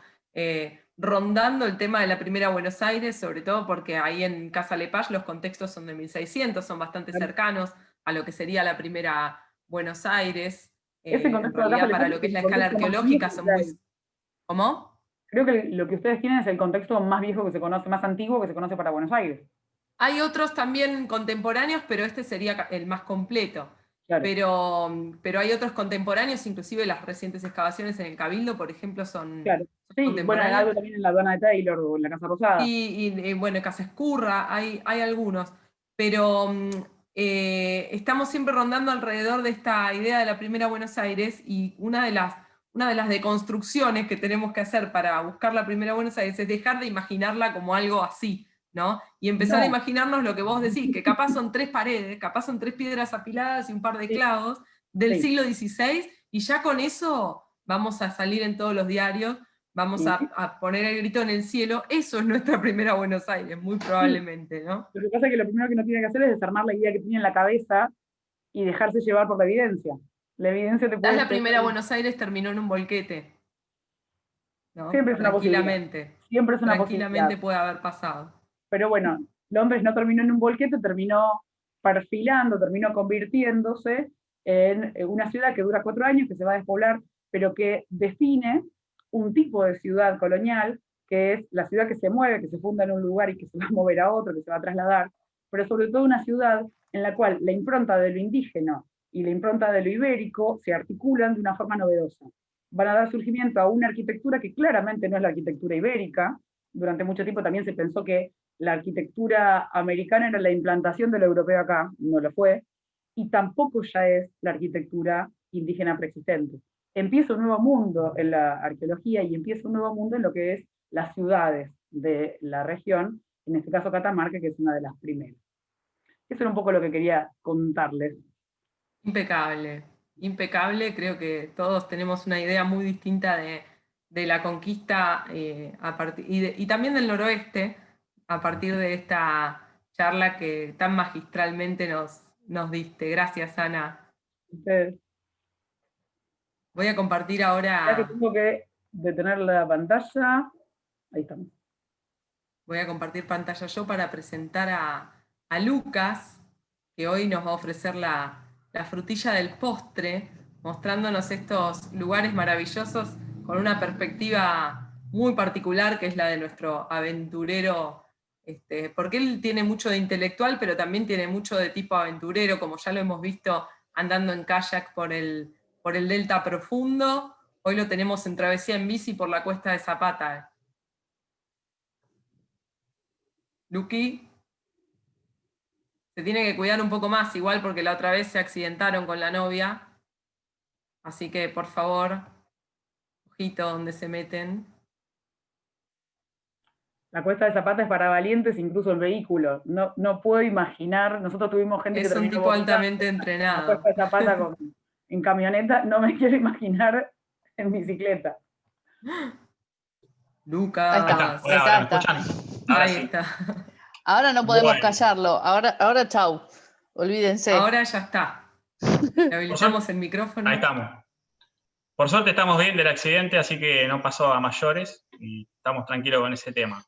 rondando el tema de la primera Buenos Aires, sobre todo porque ahí en Casa Lepage los contextos son de 1600, son bastante cercanos a lo que sería la primera Buenos Aires. Ese En contexto de Casa realidad, para Lepage lo que es es el la escala contexto más viejo arqueológica, son que muy... hay. ¿Cómo? Creo que lo que ustedes tienen es el contexto más viejo que se conoce, más antiguo que se conoce para Buenos Aires. Hay otros también contemporáneos, pero este sería el más completo. Claro. Pero hay otros contemporáneos, inclusive las recientes excavaciones en el Cabildo, por ejemplo, son Claro. Sí, bueno, hay contemporáneas. algo también en la aduana de Taylor o en la Casa Rosada. Y bueno, Casa Escurra, hay algunos. Pero estamos siempre rondando alrededor de esta idea de la primera Buenos Aires, y una de las deconstrucciones que tenemos que hacer para buscar la primera Buenos Aires es dejar de imaginarla como algo así, ¿no? Y empezar a No, imaginarnos lo que vos decís, que capaz son 3 paredes, capaz son 3 piedras apiladas y un par de sí, clavos del sí. siglo XVI, y ya con eso vamos a salir en todos los diarios, vamos Y a poner el grito en el cielo. Eso es nuestra primera Buenos Aires, muy sí, probablemente, ¿no? lo que pasa es que lo primero que uno tiene que hacer es desarmar la idea que tiene en la cabeza y dejarse llevar por la evidencia. La evidencia Quizás la primera Buenos Aires terminó en un volquete, ¿no? siempre es una posibilidad. Tranquilamente, Siempre es una posibilidad. tranquilamente puede haber pasado. Pero bueno, Londres no terminó en un volquete, terminó perfilando, terminó convirtiéndose en una ciudad que dura 4 años, que se va a despoblar, pero que define un tipo de ciudad colonial, que es la ciudad que se mueve, que se funda en un lugar y que se va a mover a otro, que se va a trasladar, pero sobre todo una ciudad en la cual la impronta de lo indígena y la impronta de lo ibérico se articulan de una forma novedosa. Van a dar surgimiento a una arquitectura que claramente no es la arquitectura ibérica. Durante mucho tiempo también se pensó que la arquitectura americana era la implantación de lo europeo acá, no lo fue, y tampoco ya es la arquitectura indígena preexistente. Empieza un nuevo mundo en la arqueología y empieza un nuevo mundo en lo que es las ciudades de la región, en este caso Catamarca, que es una de las primeras. Eso era un poco lo que quería contarles. Impecable, impecable. Creo que todos tenemos una idea muy distinta de la conquista y también del noroeste a partir de esta charla que tan magistralmente nos diste. Gracias, Ana. Ustedes, Voy a compartir ya que ahora, tengo que detener la pantalla, ahí estamos. voy a compartir pantalla yo para presentar a Lucas, que hoy nos va a ofrecer la frutilla del postre, mostrándonos estos lugares maravillosos con una perspectiva muy particular, que es la de nuestro aventurero, porque él tiene mucho de intelectual, pero también tiene mucho de tipo aventurero, como ya lo hemos visto andando en kayak por el delta profundo. Hoy lo tenemos en travesía en bici por la cuesta de Zapata. Luqui se tiene que cuidar un poco más, igual porque la otra vez se accidentaron con la novia. Así que, por favor, ojito donde se meten. La cuesta de Zapata es para valientes, incluso el vehículo. No, no puedo imaginar, nosotros tuvimos gente que Es un terminó tipo vomitando altamente en la cuesta entrenado. de Zapata en camioneta, no me quiero imaginar en bicicleta. Ahí está, Lucas. hola, ahora Ahí me está. escuchan. Ahora Ahí sí. está. Ahora no podemos Bueno, callarlo. Ahora chau. Olvídense. Ahora ya está. Le por suerte, habilitamos el ahí micrófono. estamos. Por suerte estamos bien del accidente, así que no pasó a mayores y estamos tranquilos con ese tema.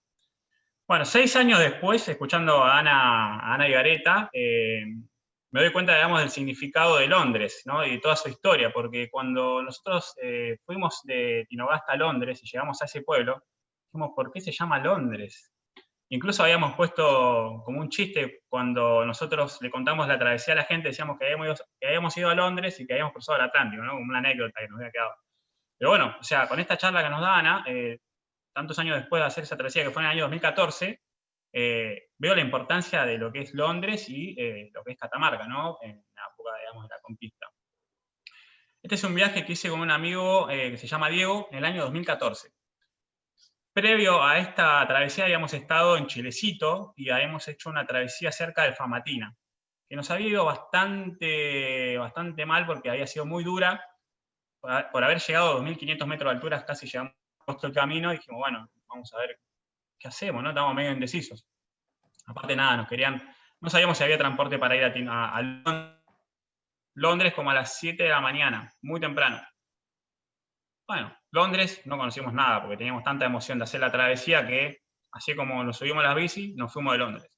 Bueno, 6 años después, escuchando a Ana Igareta, me doy cuenta, digamos, del significado de Londres, ¿no? Y toda su historia, porque cuando nosotros fuimos de Tinogasta a Londres y llegamos a ese pueblo, dijimos, ¿por qué se llama Londres? Incluso habíamos puesto como un chiste cuando nosotros le contamos la travesía a la gente, decíamos que habíamos ido a Londres y que habíamos cruzado el Atlántico, ¿no? Como una anécdota que nos había quedado. Pero bueno, o sea, con esta charla que nos da Ana, tantos años después de hacer esa travesía, que fue en el año 2014, veo la importancia de lo que es Londres y lo que es Catamarca, ¿no? En la época, digamos, de la conquista. Este es un viaje que hice con un amigo que se llama Diego en el año 2014. Previo a esta travesía habíamos estado en Chilecito y habíamos hecho una travesía cerca de Famatina, que nos había ido bastante mal porque había sido muy dura. Por haber llegado a 2.500 metros de altura, casi llegamos todo el camino y dijimos, bueno, vamos a ver qué hacemos, ¿no? Estábamos medio indecisos. Aparte nada, no sabíamos si había transporte para ir a Londres como a las 7 de la mañana, muy temprano. Bueno, Londres no conocimos nada porque teníamos tanta emoción de hacer la travesía que, así como nos subimos a las bici, nos fuimos de Londres.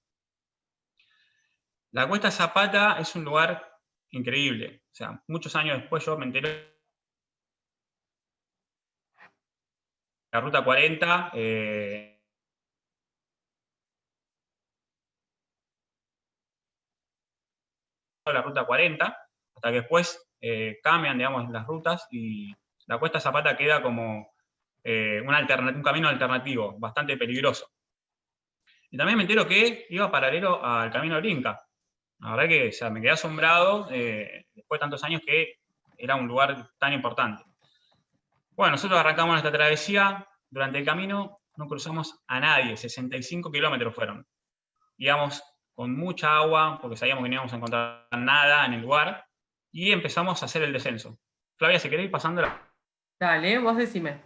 La Cuesta Zapata es un lugar increíble. O sea, muchos años después yo me enteré la Ruta 40, la Ruta 40, hasta que después cambian, digamos, las rutas y la Cuesta Zapata queda como un camino alternativo, bastante peligroso. Y también me entero que iba paralelo al Camino del Inca. La verdad que, o sea, me quedé asombrado después de tantos años que era un lugar tan importante. Bueno, nosotros arrancamos nuestra travesía, durante el camino no cruzamos a nadie, 65 kilómetros fueron. íbamos con mucha agua, porque sabíamos que no íbamos a encontrar nada en el lugar, y empezamos a hacer el descenso. Flavia, si querés ir pasando Dale, vos decime.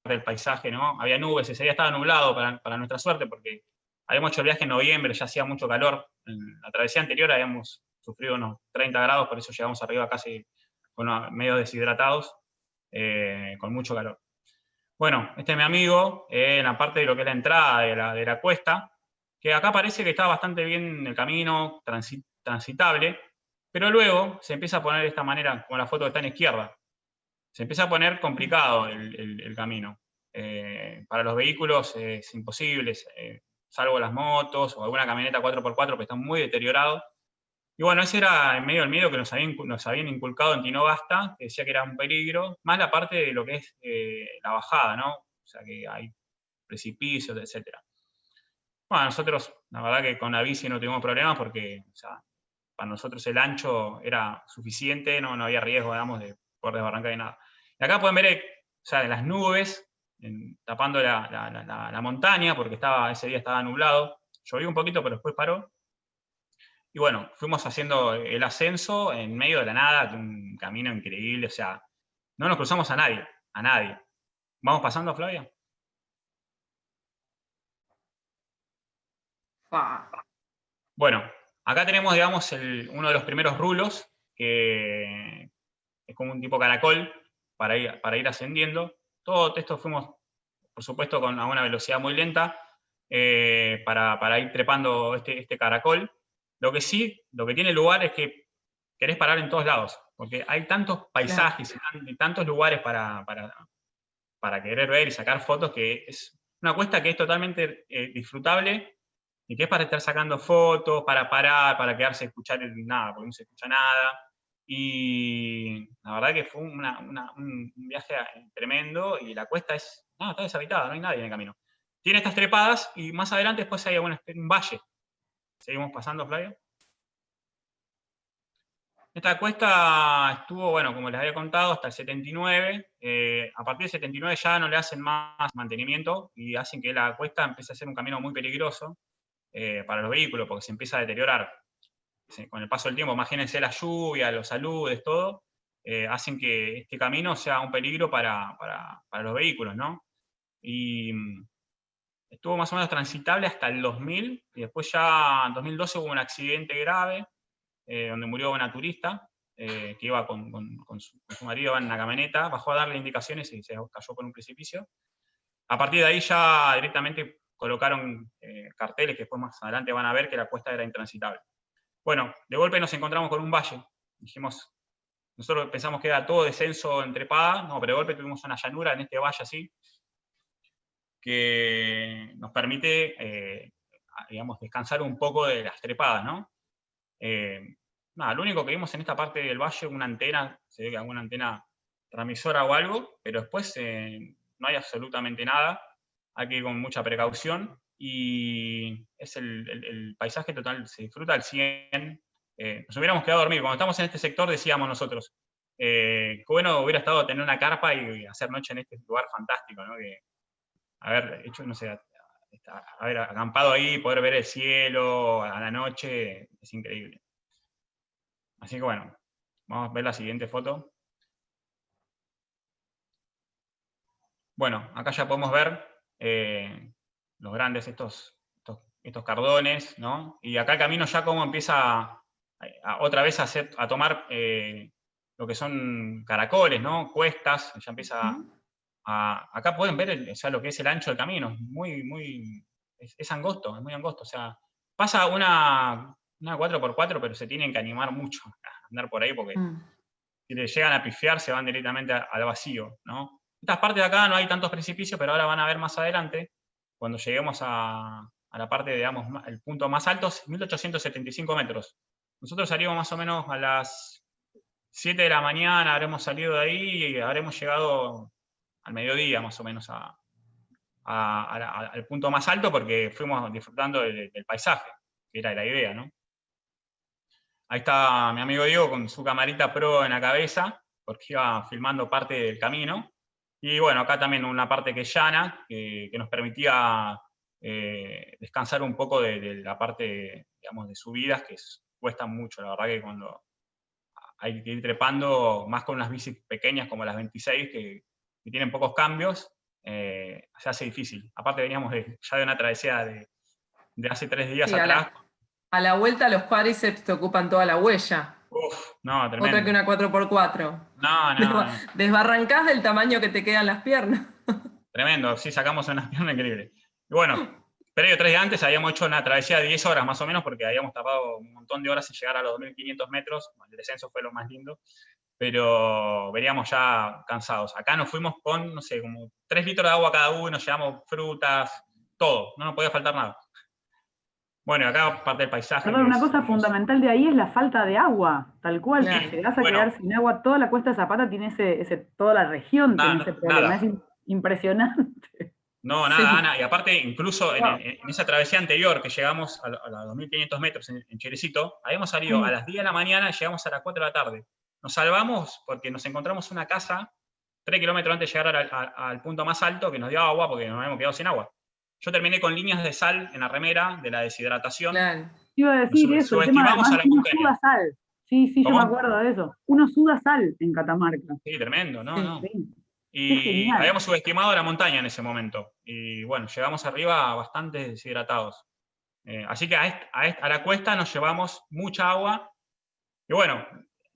del paisaje, ¿no? Había nubes, ese día estaba nublado para nuestra suerte, porque habíamos hecho el viaje en noviembre, ya hacía mucho calor. En la travesía anterior habíamos sufrido unos 30 grados, por eso llegamos arriba casi medio deshidratados, con mucho calor. Bueno, este es mi amigo, en la parte de lo que es la entrada de la cuesta, que acá parece que está bastante bien el camino, transitable, pero luego se empieza a poner de esta manera, como la foto que está en la izquierda, se empieza a poner complicado el camino. Para los vehículos es imposible, salvo las motos o alguna camioneta 4x4 que están muy deteriorados. Y bueno, ese era en medio del miedo que nos habían inculcado en Tinogasta, que decía que era un peligro, más la parte de lo que es la bajada, ¿no? O sea, que hay precipicios, etc. Bueno, nosotros, la verdad que con la bici no tuvimos problemas porque, o sea, para nosotros el ancho era suficiente, no había riesgo, digamos, de poder desbarrancar y nada. Y acá pueden ver, o sea, las nubes tapando la montaña, porque ese día estaba nublado. Llovió un poquito, pero después paró. Y bueno, fuimos haciendo el ascenso en medio de la nada, un camino increíble, o sea, no nos cruzamos a nadie, a nadie. ¿Vamos pasando, Flavia? Bueno, acá tenemos, digamos, uno de los primeros rulos, que es como un tipo caracol para ir ascendiendo. Todo esto fuimos, por supuesto, a una velocidad muy lenta, para ir trepando este caracol. Lo que tiene lugar es que querés parar en todos lados, porque hay tantos paisajes y tantos lugares para querer ver y sacar fotos, que es una cuesta que es totalmente disfrutable y que es para estar sacando fotos, para parar, para quedarse a escuchar nada, porque no se escucha nada. Y la verdad que fue un viaje tremendo, y la cuesta está deshabitada, no hay nadie en el camino. Tiene estas trepadas y más adelante después hay un valle. Seguimos pasando, Flavia. Esta cuesta estuvo, bueno, como les había contado, hasta el 79. A partir del 79 ya no le hacen más mantenimiento y hacen que la cuesta empiece a ser un camino muy peligroso para los vehículos, porque se empieza a deteriorar. Con el paso del tiempo, imagínense la lluvia, los aludes, todo, hacen que este camino sea un peligro para los vehículos, ¿no? Y estuvo más o menos transitable hasta el 2000, y después ya en 2012 hubo un accidente grave, donde murió una turista, que iba con su marido, iba en una camioneta, bajó a darle indicaciones y se cayó por un precipicio. A partir de ahí ya directamente colocaron carteles que después más adelante van a ver que la cuesta era intransitable. Bueno, de golpe nos encontramos con un valle. Nosotros pensamos que era todo descenso en trepada, no, pero de golpe tuvimos una llanura en este valle así, que nos permite, digamos, descansar un poco de las trepadas, ¿no? Lo único que vimos en esta parte del valle, una antena, se ve que alguna antena transmisora o algo, pero después no hay absolutamente nada, hay que ir con mucha precaución, y es el paisaje total, se disfruta al 100. Nos hubiéramos quedado a dormir, cuando estamos en este sector decíamos nosotros, qué bueno hubiera estado tener una carpa y hacer noche en este lugar fantástico, ¿no? Que haber hecho, no sé, haber acampado ahí, poder ver el cielo a la noche, es increíble. Así que bueno, vamos a ver la siguiente foto. Bueno, acá ya podemos ver los grandes estos cardones, ¿no? Y acá el camino ya como empieza otra vez a tomar lo que son caracoles, ¿no? Cuestas, ya empieza acá pueden ver o sea, lo que es el ancho del camino, es angosto, es muy angosto, o sea, pasa una 4x4, pero se tienen que animar mucho a andar por ahí, porque si le llegan a pifiar se van directamente al vacío, ¿no? Estas partes de acá no hay tantos precipicios, pero ahora van a ver más adelante, cuando lleguemos a la parte, digamos, el punto más alto, 1875 metros. Nosotros salimos más o menos a las 7 de la mañana, habremos salido de ahí y habremos llegado al mediodía más o menos al punto más alto, porque fuimos disfrutando del paisaje, que era la idea, ¿no? Ahí está mi amigo Diego con su camarita pro en la cabeza, porque iba filmando parte del camino. Y bueno, acá también una parte que es llana, que nos permitía descansar un poco de la parte, digamos, de subidas, que cuesta mucho. La verdad que cuando hay que ir trepando, más con unas bicis pequeñas como las 26, que tienen pocos cambios, se hace difícil. Aparte veníamos ya de una travesía de hace 3 días Sí, atrás. a la vuelta los cuádriceps te ocupan toda la huella. Uf, no, tremendo. Otra que una 4x4. No. Desbarrancás del tamaño que te quedan las piernas. Tremendo, sí, sacamos una pierna increíble. Y bueno, previo 3 días antes habíamos hecho una travesía de 10 horas más o menos, porque habíamos tardado un montón de horas en llegar a los 2.500 metros. El descenso fue lo más lindo, pero veníamos ya cansados. Acá nos fuimos con, no sé, como 3 litros de agua cada uno, llevamos frutas, todo, no nos podía faltar nada. Bueno, acá parte del paisaje. Perdón, una cosa fundamental de ahí es la falta de agua, tal cual. Claro. Si llegás a quedar sin agua, toda la Cuesta de Zapata tiene toda la región tiene ese problema. Nada. Es impresionante. No, nada, Sí. Ana. Y aparte, incluso en esa travesía anterior, que llegamos a los 2.500 metros en Chilecito, habíamos salido a las 10 de la mañana y llegamos a las 4 de la tarde. Nos salvamos porque nos encontramos una casa 3 kilómetros antes de llegar al punto más alto, que nos dio agua porque nos habíamos quedado sin agua. Yo terminé con líneas de sal en la remera de la deshidratación. Claro. Iba a decir eso, el tema de subestimamos a la uno montaña. suda sal. Sí, yo ¿Cómo? me acuerdo de eso. Uno suda sal en Catamarca. Sí, tremendo, no. Sí. Y habíamos subestimado la montaña en ese momento. Y bueno, llegamos arriba bastante deshidratados. Así que a la cuesta nos llevamos mucha agua. Y bueno,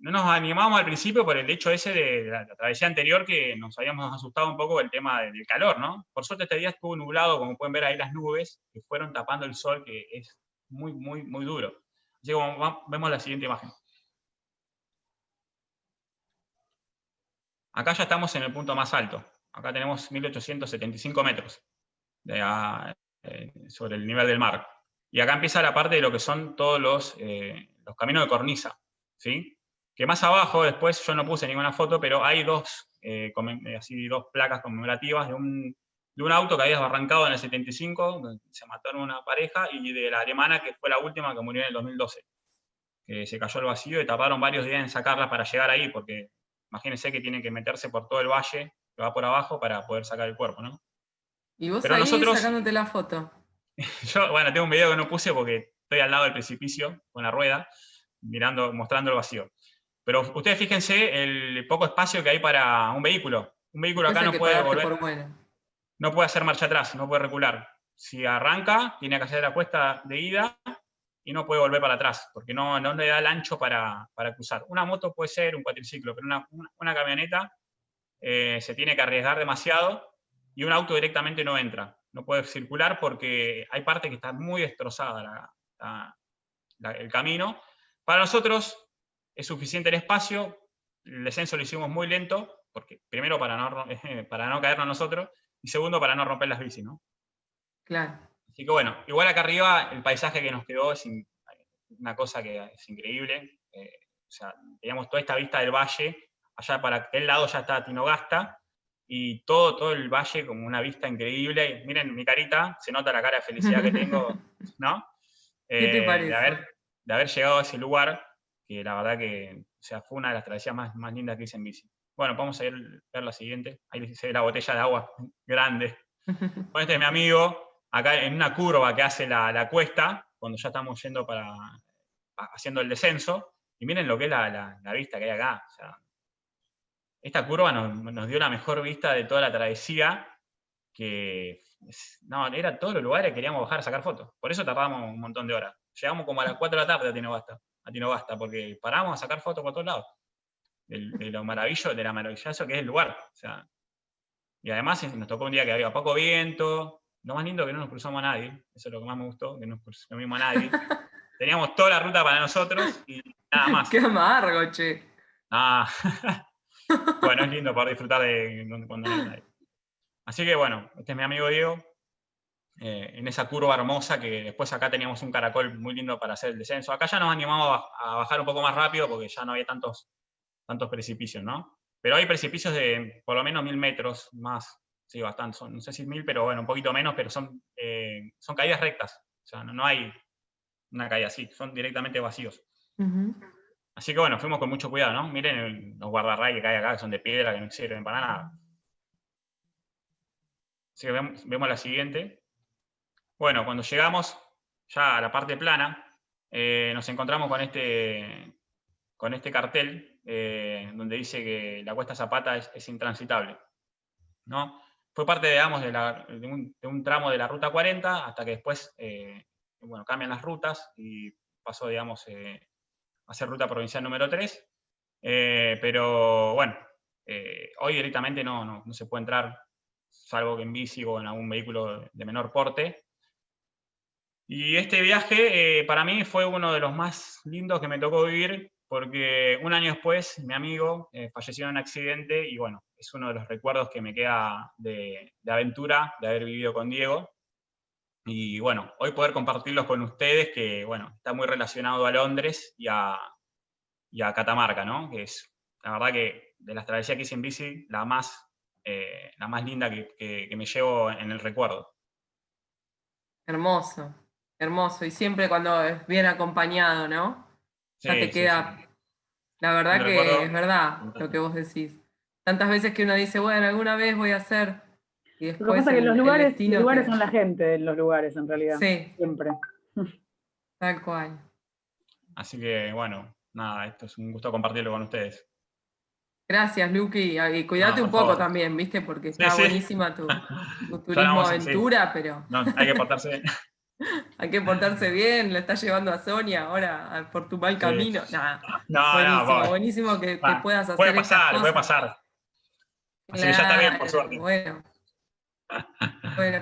no nos animamos al principio por el hecho ese de la travesía anterior, que nos habíamos asustado un poco del tema del calor, ¿no? Por suerte este día estuvo nublado, como pueden ver ahí las nubes, que fueron tapando el sol, que es muy, muy, muy duro. Así que vemos la siguiente imagen. Acá ya estamos en el punto más alto. Acá tenemos 1.875 metros sobre el nivel del mar. Y acá empieza la parte de lo que son todos los caminos de cornisa, ¿sí? Que más abajo, después, yo no puse ninguna foto, pero hay dos placas conmemorativas de un auto que había desbarrancado en el 75, donde se mataron una pareja, y de la alemana, que fue la última, que murió en el 2012. Que se cayó al vacío y tardaron varios días en sacarla para llegar ahí, porque imagínense que tienen que meterse por todo el valle, que va por abajo, para poder sacar el cuerpo, ¿no? Y vos Pero ahí nosotros, sacándote la foto. yo, bueno, tengo un video que no puse porque estoy al lado del precipicio, con la rueda, mostrando el vacío. Pero ustedes fíjense el poco espacio que hay para un vehículo. Un vehículo acá no puede volver, no puede hacer marcha atrás, no puede recular. Si arranca, tiene que hacer la cuesta de ida y no puede volver para atrás, porque no le da el ancho para cruzar. Una moto puede ser, un cuatriciclo, pero una camioneta se tiene que arriesgar demasiado y un auto directamente no entra. No puede circular porque hay parte que está muy destrozada el camino. Para nosotros es suficiente el espacio, el descenso lo hicimos muy lento, porque primero para no caernos nosotros, y segundo para no romper las bicis, ¿no? Claro. Así que bueno, igual acá arriba el paisaje que nos quedó es una cosa que es increíble. O sea, teníamos toda esta vista del valle, allá para aquel lado ya está Tinogasta, y todo el valle como una vista increíble. Miren mi carita, se nota la cara de felicidad que tengo, ¿no? ¿Qué te parece? De haber llegado a ese lugar, que la verdad que, o sea, fue una de las travesías más lindas que hice en bici. Bueno, vamos a ver la siguiente. Ahí se ve la botella de agua grande. Bueno, este es mi amigo, acá en una curva que hace la cuesta, cuando ya estamos yendo haciendo el descenso, y miren lo que es la vista que hay acá. O sea, esta curva nos dio la mejor vista de toda la travesía, que era todos los lugares que queríamos bajar a sacar fotos. Por eso tardamos un montón de horas. Llegamos como a las 4 de la tarde a Tinogasta, porque paramos a sacar fotos por todos lados. De lo maravilloso que es el lugar. O sea, y además nos tocó un día que había poco viento. Lo más lindo que no nos cruzamos a nadie. Eso es lo que más me gustó, que no nos cruzamos a nadie. Teníamos toda la ruta para nosotros y nada más. ¡Qué amargo, che! Bueno, es lindo poder disfrutar de cuando no hay nadie. Así que bueno, este es mi amigo Diego. En esa curva hermosa, que después acá teníamos un caracol muy lindo para hacer el descenso. Acá ya nos animamos a bajar un poco más rápido porque ya no había tantos precipicios, ¿no? Pero hay precipicios de por lo menos 1.000 metros más, sí, bastante, no sé si 1.000, pero bueno, un poquito menos, pero son caídas rectas, o sea, no hay una caída así, son directamente vacíos. Así que bueno, fuimos con mucho cuidado, ¿no? Miren los guardarrayos que hay acá, que son de piedra, que no sirven para nada. Así que vemos la siguiente. bueno, cuando llegamos ya a la parte plana, nos encontramos con este cartel donde dice que la Cuesta Zapata es intransitable, ¿no? Fue parte, digamos, de un tramo de la Ruta 40, hasta que después bueno, cambian las rutas y pasó, digamos, a ser ruta provincial número 3. Pero bueno, hoy directamente no se puede entrar, salvo que en bici o en algún vehículo de menor porte. Y este viaje para mí fue uno de los más lindos que me tocó vivir, porque un año después mi amigo falleció en un accidente y bueno, es uno de los recuerdos que me queda de aventura, de haber vivido con Diego. Y bueno, hoy poder compartirlos con ustedes, que bueno, está muy relacionado a Londres y a Catamarca, ¿no? Que es, la verdad que de las travesías que hice en bici, la más linda que me llevo en el recuerdo. Hermoso, hermoso. Y siempre cuando es bien acompañado, ¿no? Ya te queda. Sí. La verdad que es verdad Fantástico. lo que vos decís. Tantas veces que uno dice, bueno, alguna vez voy a hacer. Y Lo que después pasa es que los destino lugares son la gente, los lugares en realidad. Sí. Siempre. Tal cual. Así que, bueno, nada, esto es un gusto compartirlo con ustedes. Gracias, Luqui. Y cuídate un poco también, ¿viste? Porque está buenísima tu turismo aventura, pero no, hay que portarse bien. hay que portarse bien. Lo estás llevando a Sonia ahora por tu mal camino. Nada. Buenísimo que puedas hacer estas cosas. Puede pasar. Así que ya está bien, por suerte. Bueno,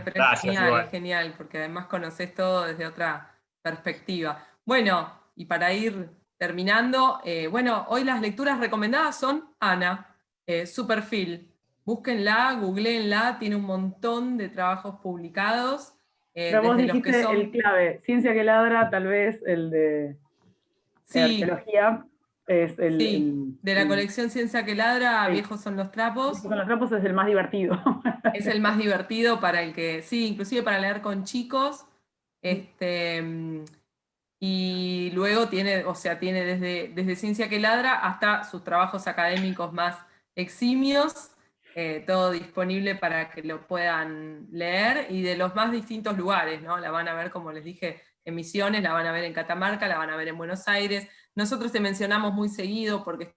pero Gracias, es genial, porque además conoces todo desde otra perspectiva. Bueno, y para ir terminando, bueno, hoy las lecturas recomendadas son Ana, su perfil. Búsquenla, googleenla, tiene un montón de trabajos publicados. Pero vos dijiste el clave, Ciencia que Ladra, tal vez el de arqueología. Es de la colección Ciencia que Ladra, Viejos son los trapos. Viejos son los trapos es el más divertido. Es el más divertido para el que, sí, inclusive para leer con chicos. Y luego tiene desde Ciencia que Ladra hasta sus trabajos académicos más eximios, todo disponible para que lo puedan leer, y de los más distintos lugares, ¿no? La van a ver, como les dije, en Misiones, la van a ver en Catamarca, la van a ver en Buenos Aires. Nosotros te mencionamos muy seguido porque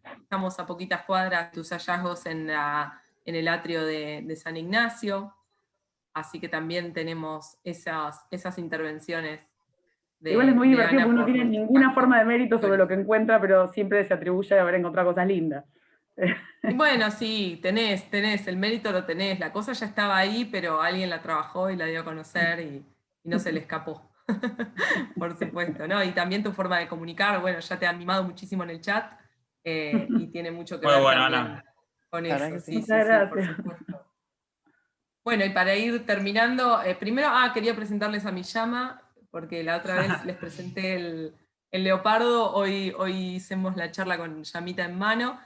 estamos a poquitas cuadras de tus hallazgos en el atrio de San Ignacio, así que también tenemos esas intervenciones. Igual es muy divertido porque no tiene ninguna forma de mérito sobre lo que encuentra, pero siempre se atribuye a haber encontrado cosas lindas. Y bueno, sí, tenés, el mérito lo tenés, la cosa ya estaba ahí, pero alguien la trabajó y la dio a conocer y no se le escapó. Por supuesto, ¿no? Y también tu forma de comunicar, bueno, ya te ha animado muchísimo en el chat y tiene mucho que ver también con eso. Sí, muchas gracias. Por supuesto. Bueno, y para ir terminando, primero, quería presentarles a mi llama, porque la otra vez les presenté el leopardo, hoy hicimos la charla con llamita en mano.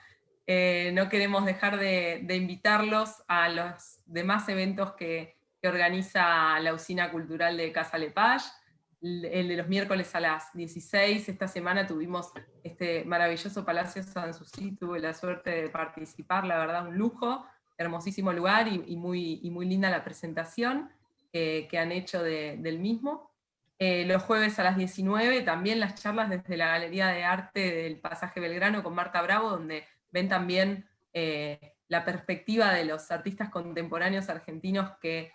No queremos dejar de invitarlos a los demás eventos que organiza la Usina Cultural de Casa Lepage. El de los miércoles a las 16, esta semana tuvimos este maravilloso Palacio Sanssouci, tuve la suerte de participar, la verdad un lujo, hermosísimo lugar y muy linda la presentación que han hecho del mismo. Los jueves a las 19 también las charlas desde la Galería de Arte del Pasaje Belgrano con Marta Bravo, donde ven también la perspectiva de los artistas contemporáneos argentinos que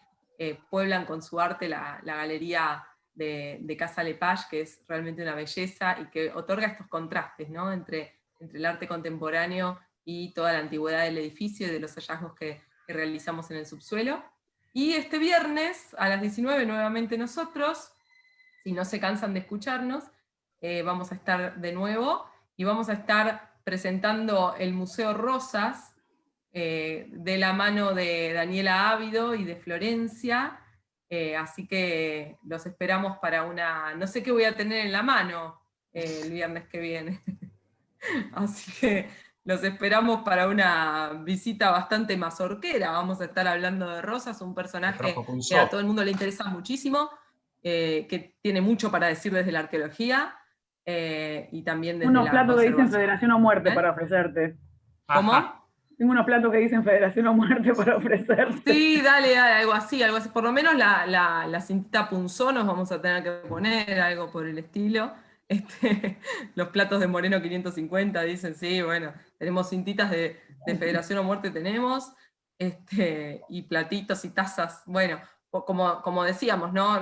pueblan con su arte la galería de Casa Lepage, que es realmente una belleza y que otorga estos contrastes, ¿no? entre el arte contemporáneo y toda la antigüedad del edificio y de los hallazgos que realizamos en el subsuelo. Y este viernes a las 19 nuevamente nosotros, si no se cansan de escucharnos, vamos a estar de nuevo y vamos a estar presentando el Museo Rosas de la mano de Daniela Ávido y de Florencia, así que los esperamos para no sé qué voy a tener en la mano el viernes que viene. Así que los esperamos para una visita bastante mazorquera. Vamos a estar hablando de Rosas, un personaje que a todo el mundo le interesa muchísimo, que tiene mucho para decir desde la arqueología y también desde unos la platos que dicen conservación. Federación o Muerte para ofrecerte. ¿Cómo? Tengo unos platos que dicen Federación o Muerte para ofrecerte. Sí, dale, algo así. Por lo menos la cintita punzón nos vamos a tener que poner, algo por el estilo. Los platos de Moreno 550 dicen, sí, bueno, tenemos cintitas de Federación o Muerte, tenemos, y platitos y tazas. Bueno, como decíamos, ¿no?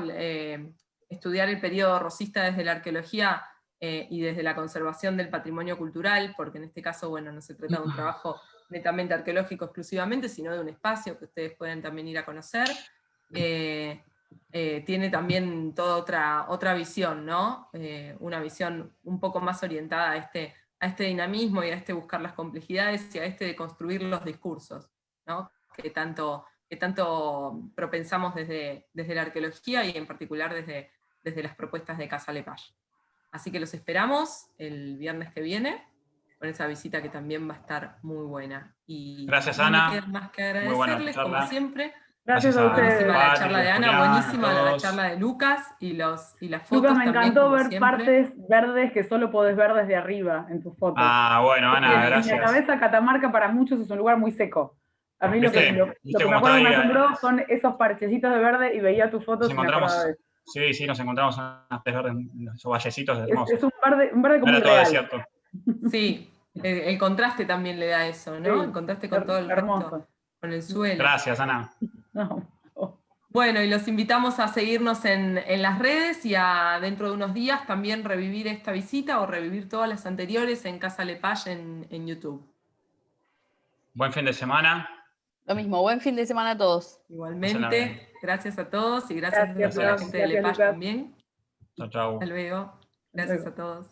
Estudiar el periodo rosista desde la arqueología y desde la conservación del patrimonio cultural, porque en este caso, bueno, no se trata de un trabajo netamente arqueológico exclusivamente, sino de un espacio que ustedes pueden también ir a conocer. Tiene también toda otra visión, ¿no? Una visión un poco más orientada a este dinamismo y a buscar las complejidades y a de construir los discursos, ¿no? Que tanto propensamos desde la arqueología y en particular desde las propuestas de Casa Lepage. Así que los esperamos el viernes que viene, con esa visita que también va a estar muy buena. Y gracias, no Ana. me queda más que agradecerles, como siempre. Gracias a ustedes. Buenísima la charla de Ana, buenísima la charla de Lucas y las fotos. Lucas, me encantó ver siempre. partes verdes que solo podés ver desde arriba en tus fotos. Ah, bueno, Ana, gracias. En la cabeza, Catamarca para muchos es un lugar muy seco. A mí lo que me acuerdo que me asombró son esos parchecitos de verde y veía tus fotos y me acordaba de eso. Sí, nos encontramos en unas verdes, esos vallecitos hermosos. Es un verde como todo irreal. desierto. Sí, el contraste también le da eso, ¿no? Sí, el contraste con todo el resto, con el suelo. Gracias, Ana. No. Bueno, y los invitamos a seguirnos en las redes y a dentro de unos días también revivir esta visita o revivir todas las anteriores en Casa Lepage en YouTube. Buen fin de semana. Lo mismo, buen fin de semana a todos. Igualmente, gracias a todos y gracias a la gente de Lepage también. Chau, chau. Hasta luego. Gracias a todos.